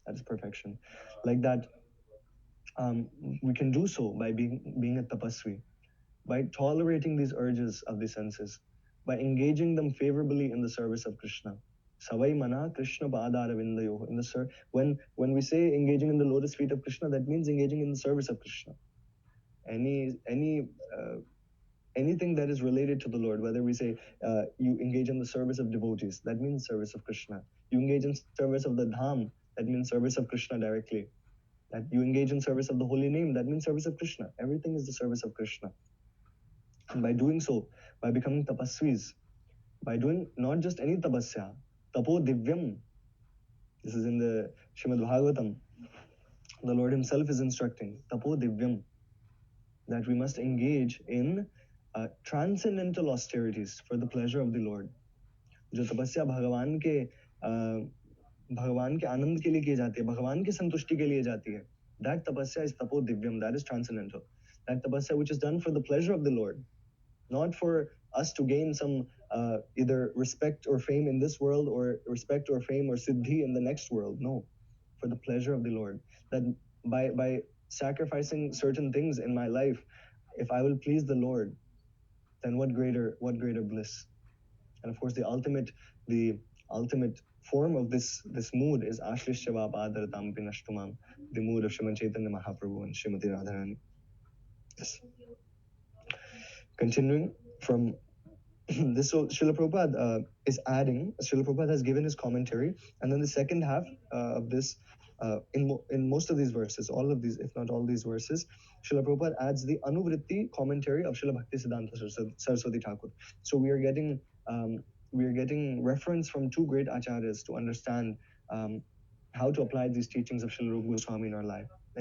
That is perfection. Like that, we can do so by being a tapasvi, by tolerating these urges of the senses, by engaging them favorably in the service of Krishna. Savai mana Krishna padara vindayo. When we say engaging in the lotus feet of Krishna, that means engaging in the service of Krishna. Anything that is related to the Lord, whether we say you engage in the service of devotees, that means service of Krishna. You engage in service of the Dham, that means service of Krishna directly. That you engage in service of the holy name, that means service of Krishna. Everything is the service of Krishna. And by doing so, by becoming tapasvis, by doing not just any tapasya, tapo divyam. This is in the Srimad Bhagavatam. The Lord himself is instructing, tapo divyam, that we must engage in transcendental austerities for the pleasure of the Lord. जो तपस्या भगवान के आनंद के लिए की जाती है, भगवान की संतुष्टि के लिए जाती है, that tapasya is tapo divyam, that is transcendental. That tapasya which is done for the pleasure of the Lord, not for us to gain some either respect or fame in this world, or respect or fame or siddhi in the next world. No, for the pleasure of the Lord. That by sacrificing certain things in my life, if I will please the Lord, then what greater bliss? And of course, the ultimate form of this mood is Ashlishya Padaratam Pinashtumam, the mood of Srimad Chaitanya Mahaprabhu and Srimati Radharani. Yes. Continuing from this, so Srila Prabhupada is adding, Srila Prabhupada has given his commentary, and then the second half of this, in most of these verses, all of these, if not all these verses, Srila Prabhupada adds the Anuvritti commentary of Srila Bhaktisiddhanta Saraswati Thakur. So we are getting reference from two great acharyas to understand how to apply these teachings of Srila Rupa Goswami in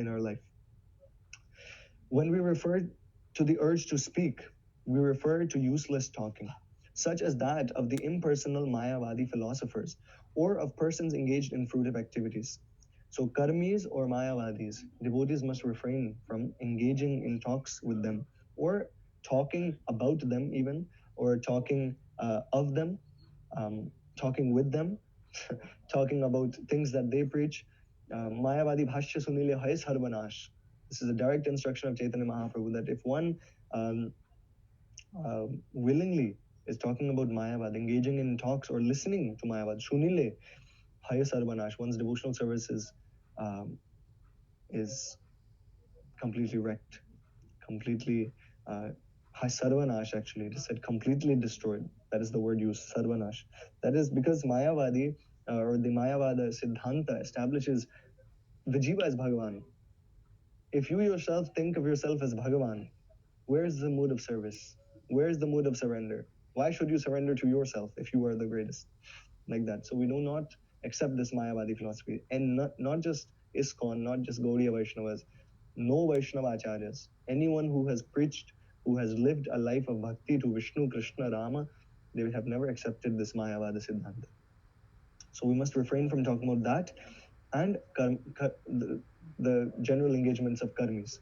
our life. When we refer to the urge to speak, we refer to useless talking, such as that of the impersonal Mayavadi philosophers, or of persons engaged in fruitive activities. So karmis or Mayavadis, devotees must refrain from engaging in talks with them, or talking about them even, or talking of them, talking with them, talking about things that they preach. Mayavadi bhashya sunile hai sarvanash. This is a direct instruction of Chaitanya Mahaprabhu, that if one willingly is talking about Mayavad, engaging in talks or listening to Mayavad, Shunile, Haya Sarvanash, one's devotional service is completely wrecked, completely Sarvanash, actually. It is said completely destroyed. That is the word used, Sarvanash. That is because Mayavadi or the Mayavada Siddhanta establishes the Jiva as Bhagavan. If you yourself think of yourself as Bhagavan, where's the mood of service? Where's the mood of surrender? Why should you surrender to yourself if you are the greatest? Like that. So we do not accept this Mayavadi philosophy. And not just ISKCON, not just Gaudiya Vaishnavas, no Vaishnava acharyas. Anyone who has preached, who has lived a life of bhakti to Vishnu, Krishna, Rama, they have never accepted this Mayavada Siddhanta. So we must refrain from talking about that, and the general engagements of karmis.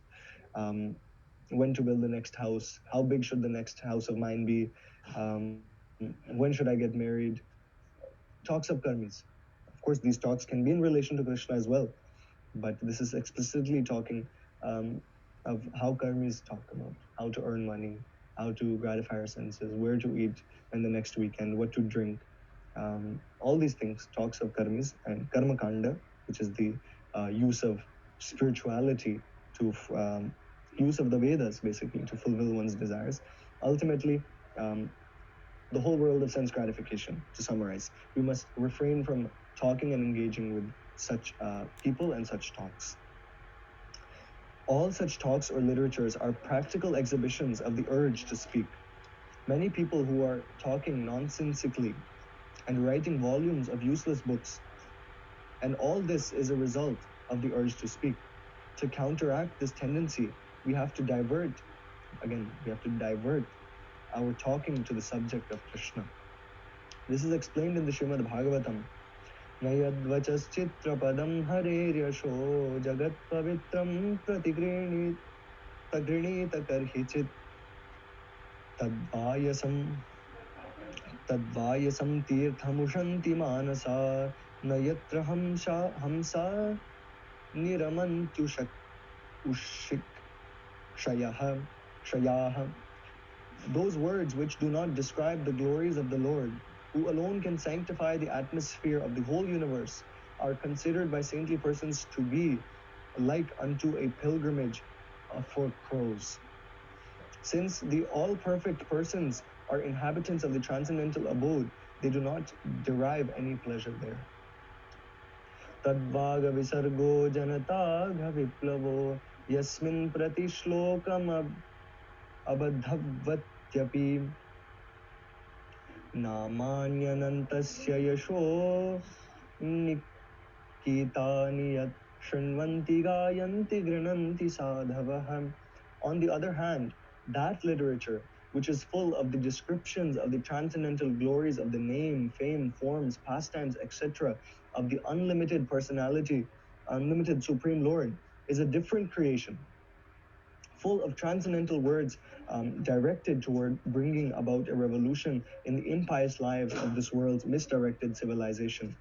When to build the next house, how big should the next house of mine be, when should I get married, talks of karmis. Of course, these talks can be in relation to Krishna as well, but this is explicitly talking of how karmis talk about how to earn money, how to gratify our senses, where to eat in the next weekend, what to drink. All these things, talks of karmis, and karma kanda, which is the use of spirituality to use of the Vedas, basically, to fulfill one's desires. Ultimately, the whole world of sense gratification, to summarize. We must refrain from talking and engaging with such people and such talks. All such talks or literatures are practical exhibitions of the urge to speak. Many people who are talking nonsensically and writing volumes of useless books, and all this is a result of the urge to speak. To counteract this tendency, we have to divert our talking to the subject of Krishna. This is explained in the Srimad Bhagavatam. Nayadvachaschitrapadam hareryasho jagat pavitram pratigrinita karhichit tadvayasam tirthamushanti manasa nayatra hamsa niramantu ushik shayaha. Those words which do not describe the glories of the Lord, who alone can sanctify the atmosphere of the whole universe, are considered by saintly persons to be like unto a pilgrimage for crows. Since the all-perfect persons are inhabitants of the transcendental abode, they do not derive any pleasure there. Tadvaga visargo janatagha viplavo yasmin prati shlokam abadhavvatyapi namanyanantasya yasho nikitani yat shrinvanti gayanti grinanti sadhavaham. On the other hand, that literature, which is full of the descriptions of the transcendental glories of the name, fame, forms, pastimes, etc., of the unlimited personality, unlimited Supreme Lord, is a different creation full of transcendental words directed toward bringing about a revolution in the impious lives of this world's misdirected civilization.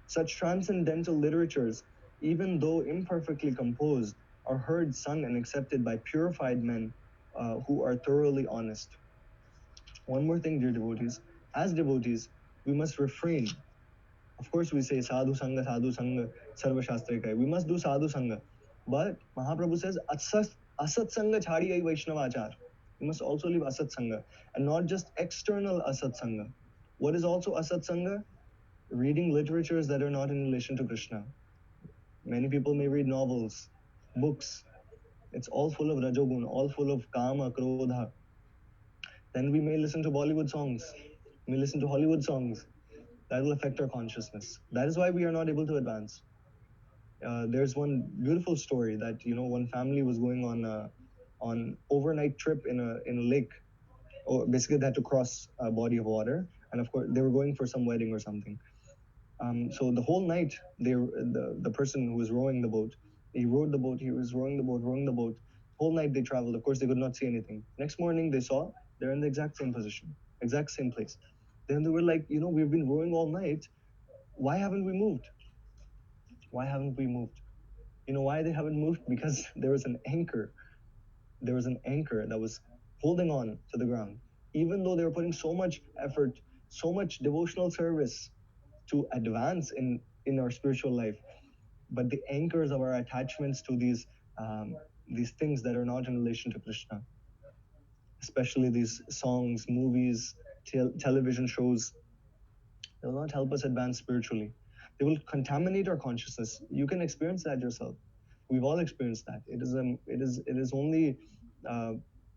Such transcendental literatures, even though imperfectly composed, are heard, sung, and accepted by purified men who are thoroughly honest. One more thing, dear devotees. As devotees, we must refrain. Of course, we say sadhu sangha, sarva shastrikai. We must do sadhu sangha. But Mahaprabhu says, asat sangha chhadiyai vaishnavachar. We must also leave asat sangha, and not just external asat sangha. What is also asat sangha? Reading literatures that are not in relation to Krishna. Many people may read novels, books. It's all full of rajogun, all full of kama, krodha. Then we may listen to Bollywood songs. We may listen to Hollywood songs. That will affect our consciousness. That is why we are not able to advance. There's one beautiful story that one family was going on overnight trip in a lake. Basically, they had to cross a body of water, and of course, they were going for some wedding or something. So the whole night, the person who was rowing the boat, he rowed the boat. He was rowing the boat. Whole night they traveled. Of course, they could not see anything. Next morning, they saw they're in the exact same position, exact same place. Then they were like, we've been rowing all night. Why haven't we moved? Why haven't we moved? You know why they haven't moved? Because there was an anchor. There was an anchor that was holding on to the ground. Even though they were putting so much effort, so much devotional service to advance in our spiritual life, but the anchors of our attachments to these things that are not in relation to Krishna, especially these songs, movies, television shows, they will not help us advance spiritually. They will contaminate our consciousness. You can experience that yourself. We've all experienced that. It is only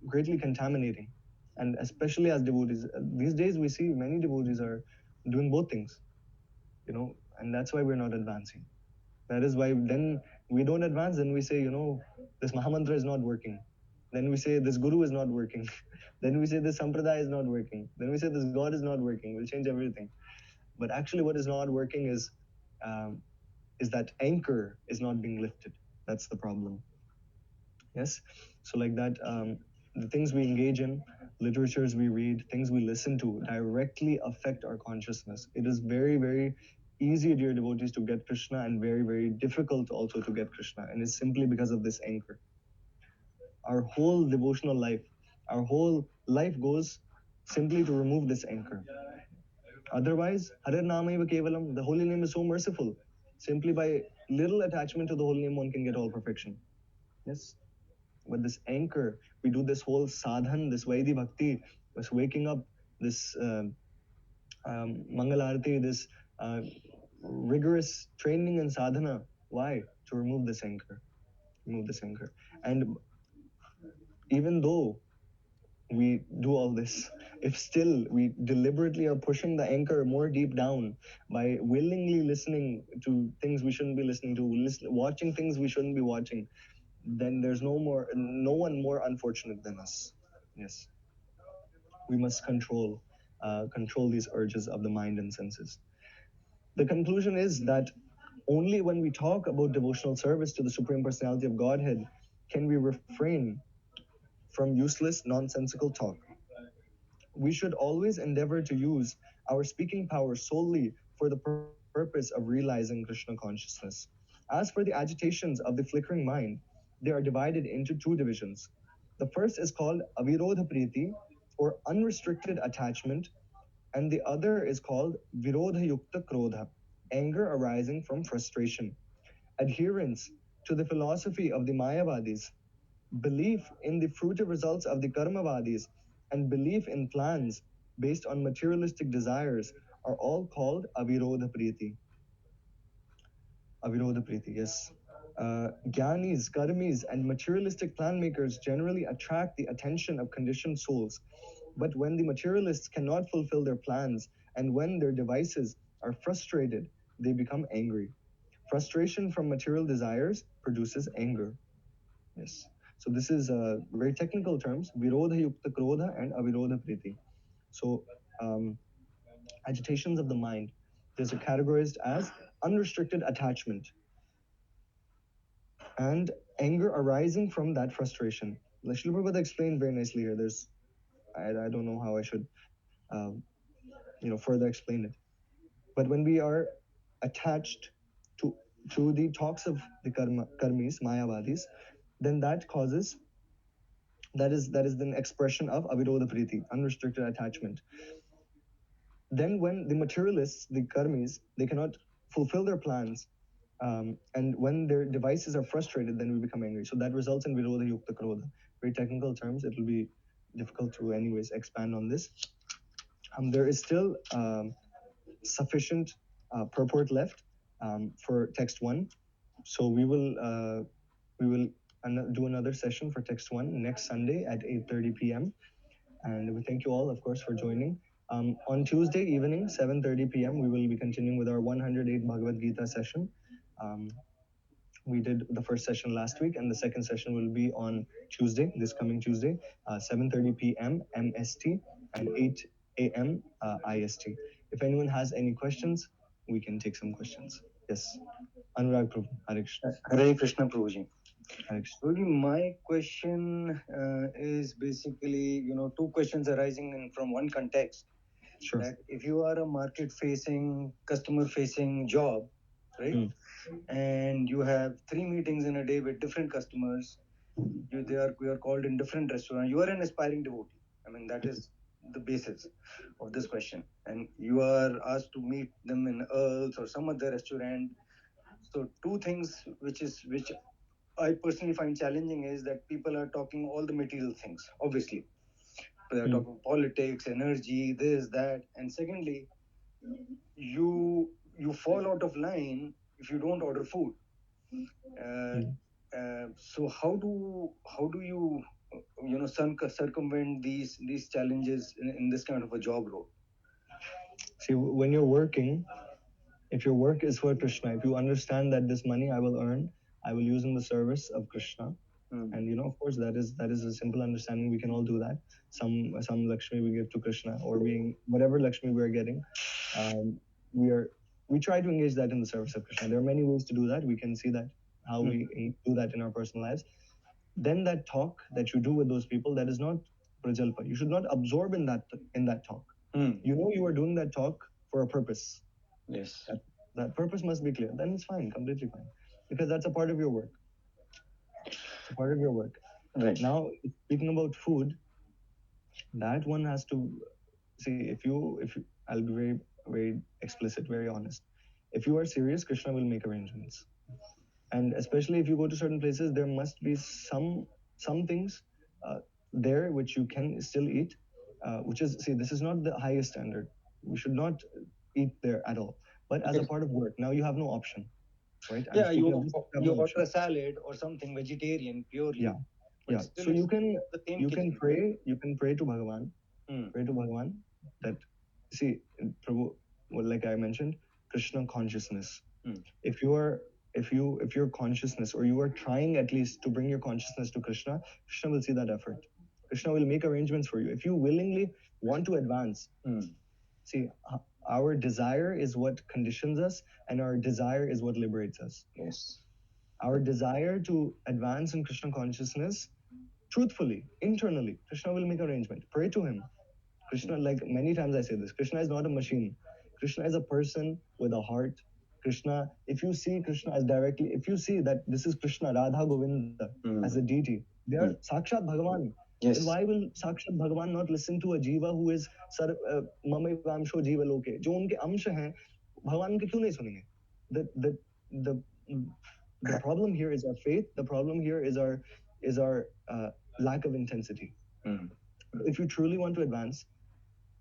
greatly contaminating, and especially as devotees. These days, we see many devotees are doing both things, and that's why we're not advancing. That is why then we don't advance. Then we say, this Mahamantra is not working. Then we say this Guru is not working. Then we say this Sampradaya is not working. Then we say this God is not working. We'll change everything. But actually, what is not working is that anchor is not being lifted. That's the problem. Yes. So like that, the things we engage in, literatures we read, things we listen to, directly affect our consciousness. It is very, very easy, dear devotees, to get Krishna, and very, very difficult also to get Krishna. And it's simply because of this anchor. Our whole devotional life, our whole life goes simply to remove this anchor. Otherwise, Hare Namaiva Kevalam, the holy name is so merciful. Simply by little attachment to the holy name, one can get all perfection. Yes. But this anchor, we do this whole sadhan, this Vaidhi Bhakti, this waking up, this Mangal Arati, this rigorous training in sadhana. Why? To remove this anchor. Remove this anchor. And even though we do all this, if still we deliberately are pushing the anchor more deep down by willingly listening to things we shouldn't be listening to, watching things we shouldn't be watching, then there's no one more unfortunate than us. Yes. We must control these urges of the mind and senses. The conclusion is that only when we talk about devotional service to the Supreme Personality of Godhead can we refrain from useless, nonsensical talk. We should always endeavor to use our speaking power solely for the purpose of realizing Krishna consciousness. As for the agitations of the flickering mind, they are divided into two divisions. The first is called avirodha priti, or unrestricted attachment, and the other is called virodha yukta krodha, anger arising from frustration. Adherence to the philosophy of the Mayavadis, belief in the fruitive results of the Karmavadis, and belief in plans based on materialistic desires are all called avirodha priti. Avirodha priti, yes. Gyanis, karmis, and materialistic plan makers generally attract the attention of conditioned souls. But when the materialists cannot fulfill their plans, and when their devices are frustrated, they become angry. Frustration from material desires produces anger. Yes. So this is very technical terms: virodha yukta krodha and avirodha priti. So agitations of the mind, these are categorized as unrestricted attachment and anger arising from that frustration. Srila Prabhupada explained very nicely here. I don't know how I should, further explain it. But when we are attached to the talks of the karmis, mayavadis, then that is an expression of avirodha priti, unrestricted attachment. Then when the materialists, the karmis, they cannot fulfill their plans, and when their devices are frustrated, then we become angry. So that results in virodha yukta krodha. Very technical terms. It will be difficult to anyways expand on this. There is still sufficient purport left for text 1. So we will do another session for text 1 next Sunday at 8:30 p.m. And we thank you all, of course, for joining. On Tuesday evening, 7:30 p.m., we will be continuing with our 108 Bhagavad Gita session. We did the first session last week, and the second session will be on Tuesday, this coming Tuesday, 7:30 p.m. MST and 8 a.m. IST. If anyone has any questions, we can take some questions. Yes, Anurag Prabhu, Hare Krishna. Hare Krishna Prabhuji. Prabhuji, my question is basically, two questions arising from one context. Sure. That if you are a market-facing, customer-facing job, right, and you have 3 meetings in a day with different customers, we are called in different restaurants. You are an aspiring devotee. I mean, that is the basis of this question. And you are asked to meet them in Earls or some other restaurant. So two things which I personally find challenging is that people are talking all the material things, obviously. They are talking politics, energy, this, that. And secondly, you fall out of line if you don't order food. So how do you circumvent these challenges in this kind of a job role? See, when you're working, if your work is for Krishna, if you understand that this money I will earn, I will use in the service of Krishna. And of course, that is a simple understanding. We can all do that. Some Lakshmi we give to Krishna, or whatever Lakshmi we are getting, we try to engage that in the service of Krishna. There are many ways to do that. We can see that how we do that in our personal lives. Then that talk that you do with those people, that is not prajalpa. You should not absorb in that talk. You are doing that talk for a purpose. Yes. That purpose must be clear. Then it's fine, completely fine, because that's a part of your work. It's a part of your work. Right. Now, speaking about food, that one has to see. If you, I'll be very, very explicit, very honest. If you are serious, Krishna will make arrangements. And especially if you go to certain places, there must be some things there which you can still eat. Which is, see, this is not the highest standard. We should not eat there at all. But as a part of work, now you have no option, right? Yeah, you order a salad or something vegetarian purely. Yeah, yeah. So you can pray. You can pray to Bhagavan. Pray to Bhagavan that, see, Prabhu, well, like I mentioned, Krishna consciousness. If your consciousness, or you are trying at least to bring your consciousness to Krishna, Krishna will see that effort. Krishna will make arrangements for you. If you willingly want to advance, see, our desire is what conditions us, and our desire is what liberates us. Yes. Our desire to advance in Krishna consciousness, truthfully, internally, Krishna will make arrangement. Pray to him. Krishna, like many times I say this, Krishna is not a machine. Krishna is a person with a heart. Krishna, if you see Krishna as directly, if you see that this is Krishna, Radha Govinda, as a deity, they are Sakshat Bhagavan. Yes. Then why will Sakshat Bhagavan not listen to a jiva who is Mamai Vamsho Jiva Loke? जो उनके अंश हैं, भगवान के क्यों नहीं सुनेंगे? The problem here is our faith. The problem here is our lack of intensity. If you truly want to advance,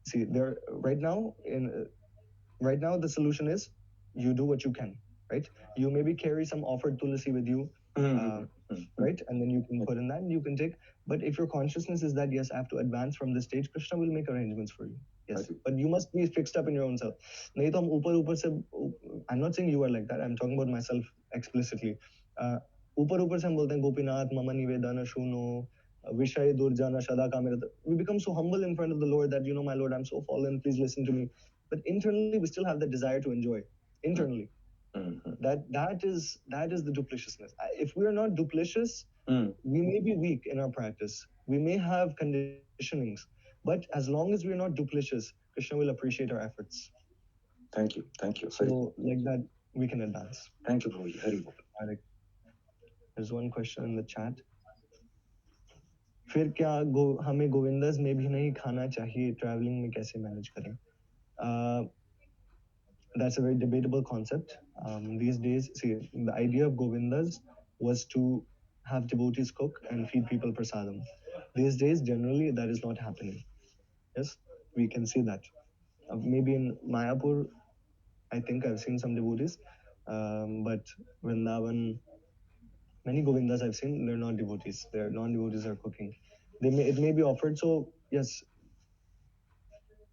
see, there right now the solution is you do what you can, right? You maybe carry some offered tulsi with you, right? And then you can put in that and you can take. But if your consciousness is that, yes, I have to advance from this stage, Krishna will make arrangements for you. Yes, but you must be fixed up in your own self. नहीं तो हम ऊपर से, I'm not saying you are like that. I'm talking about myself explicitly. ऊपर से हम बोलते हैं गोपीनाथ मम निवेदन शुनो विषय दुर्जन सदा कामिरत. We become so humble in front of the Lord that, my Lord, I'm so fallen, please listen to me. But internally, we still have the desire to enjoy. Internally, that is the dupliciousness. If we are not duplicious, We may be weak in our practice. We may have conditionings, but as long as we are not duplicious, Krishna will appreciate our efforts. Thank you. Thank you. So, like that, we can advance. Thank you, Prabhuji. Hari Bol. There's one question in the chat. फिर क्या हमें गोविंदास में भी नहीं खाना चाहिए, travelling में कैसे मैनेज करें? That's a very debatable concept. These days, see, the idea of govindas was to have devotees cook and feed people prasadam. These days, generally, that is not happening. Yes, we can see that. Maybe in Mayapur, I think I've seen some devotees, but Vrindavan, many govindas I've seen, they're not devotees. They're non-devotees are cooking. It may be offered. So yes,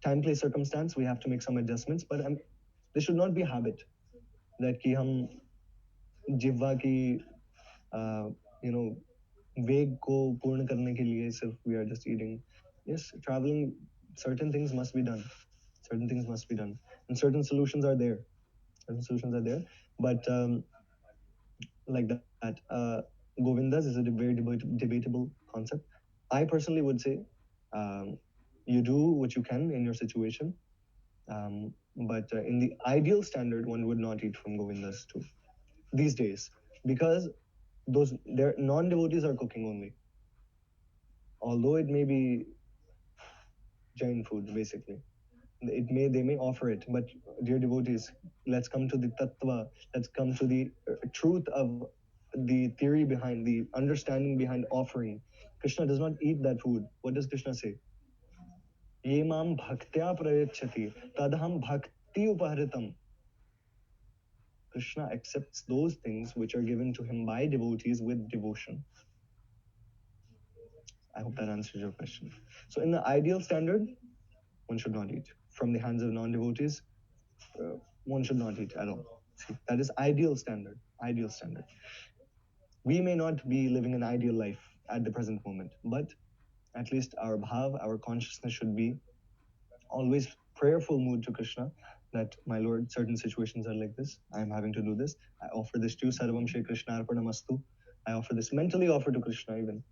time, place, circumstance, we have to make some adjustments. But this should not be a habit that ki hum जिह्वा की वेग को पूर्ण करने के लिए सिर्फ we are just eating. Yes, traveling, certain things must be done. Certain things must be done, and certain solutions are there. But like that, Govindas is a very debatable concept. I personally would say you do what you can in your situation, but in the ideal standard, one would not eat from Govindas too these days, because those their non-devotees are cooking only. Although it may be Jain food, basically. They may offer it, but dear devotees, let's come to the tattva, let's come to the truth of the theory behind, the understanding behind offering. Krishna does not eat that food. What does Krishna say? Ye mam bhaktya prayachati tadham bhakti upahritam. Krishna accepts those things which are given to him by devotees with devotion. I hope that answers your question. So in the ideal standard, one should not eat. From the hands of non-devotees, one should not eat at all. See, that is ideal standard. Ideal standard. We may not be living an ideal life at the present moment, but at least our bhav, our consciousness should be always prayerful mood to Krishna, that my Lord, certain situations are like this. I am having to do this. I offer this to you, Sarvam Shri Krishna Arpanamastu. I offer this, mentally offer to Krishna even.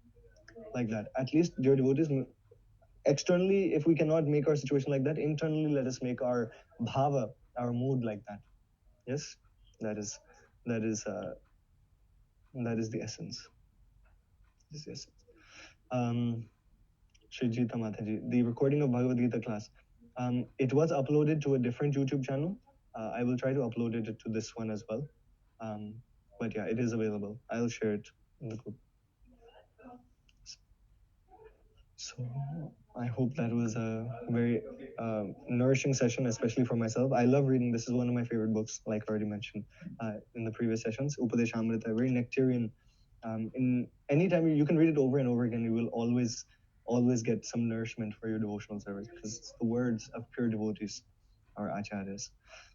Like that. At least, dear devotees, externally, if we cannot make our situation like that, internally let us make our bhava, our mood like that. Yes, that is the essence. This is the essence. Srijita Mataji, the recording of Bhagavad Gita class. It was uploaded to a different YouTube channel. I will try to upload it to this one as well. But yeah, it is available. I'll share it in the group. So I hope that was a very nourishing session, especially for myself. I love reading. This is one of my favorite books, like I already mentioned in the previous sessions. Upades Amrita, very nectarian. In any time you can read it over and over again, you will always get some nourishment for your devotional service, because it's the words of pure devotees, our acharyas.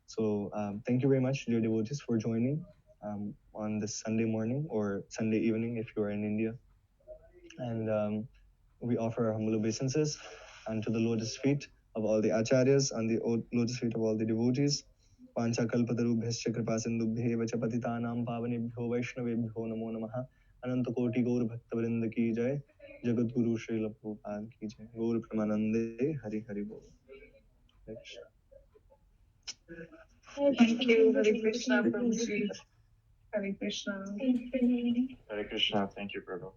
So thank you very much, dear devotees, for joining on this Sunday morning or Sunday evening if you are in India. And we offer our humble obeisances unto the lotus feet of all the acharyas and the lotus feet of all the devotees. Pancha kalpatarubhyascha kripa sindubhye vacha patitanam pavanebhyo vaishnavebhyo namo namaha. Ananta koti gaur bhakta vrinda ki jai. Jagat Guru Srila Prabhupada ki jai. Gaur Pramanande Hari Hari Bol. Thank you, Hare Krishna, Prabhuji. Hare Krishna. Hare Krishna. Thank you, Prabhu.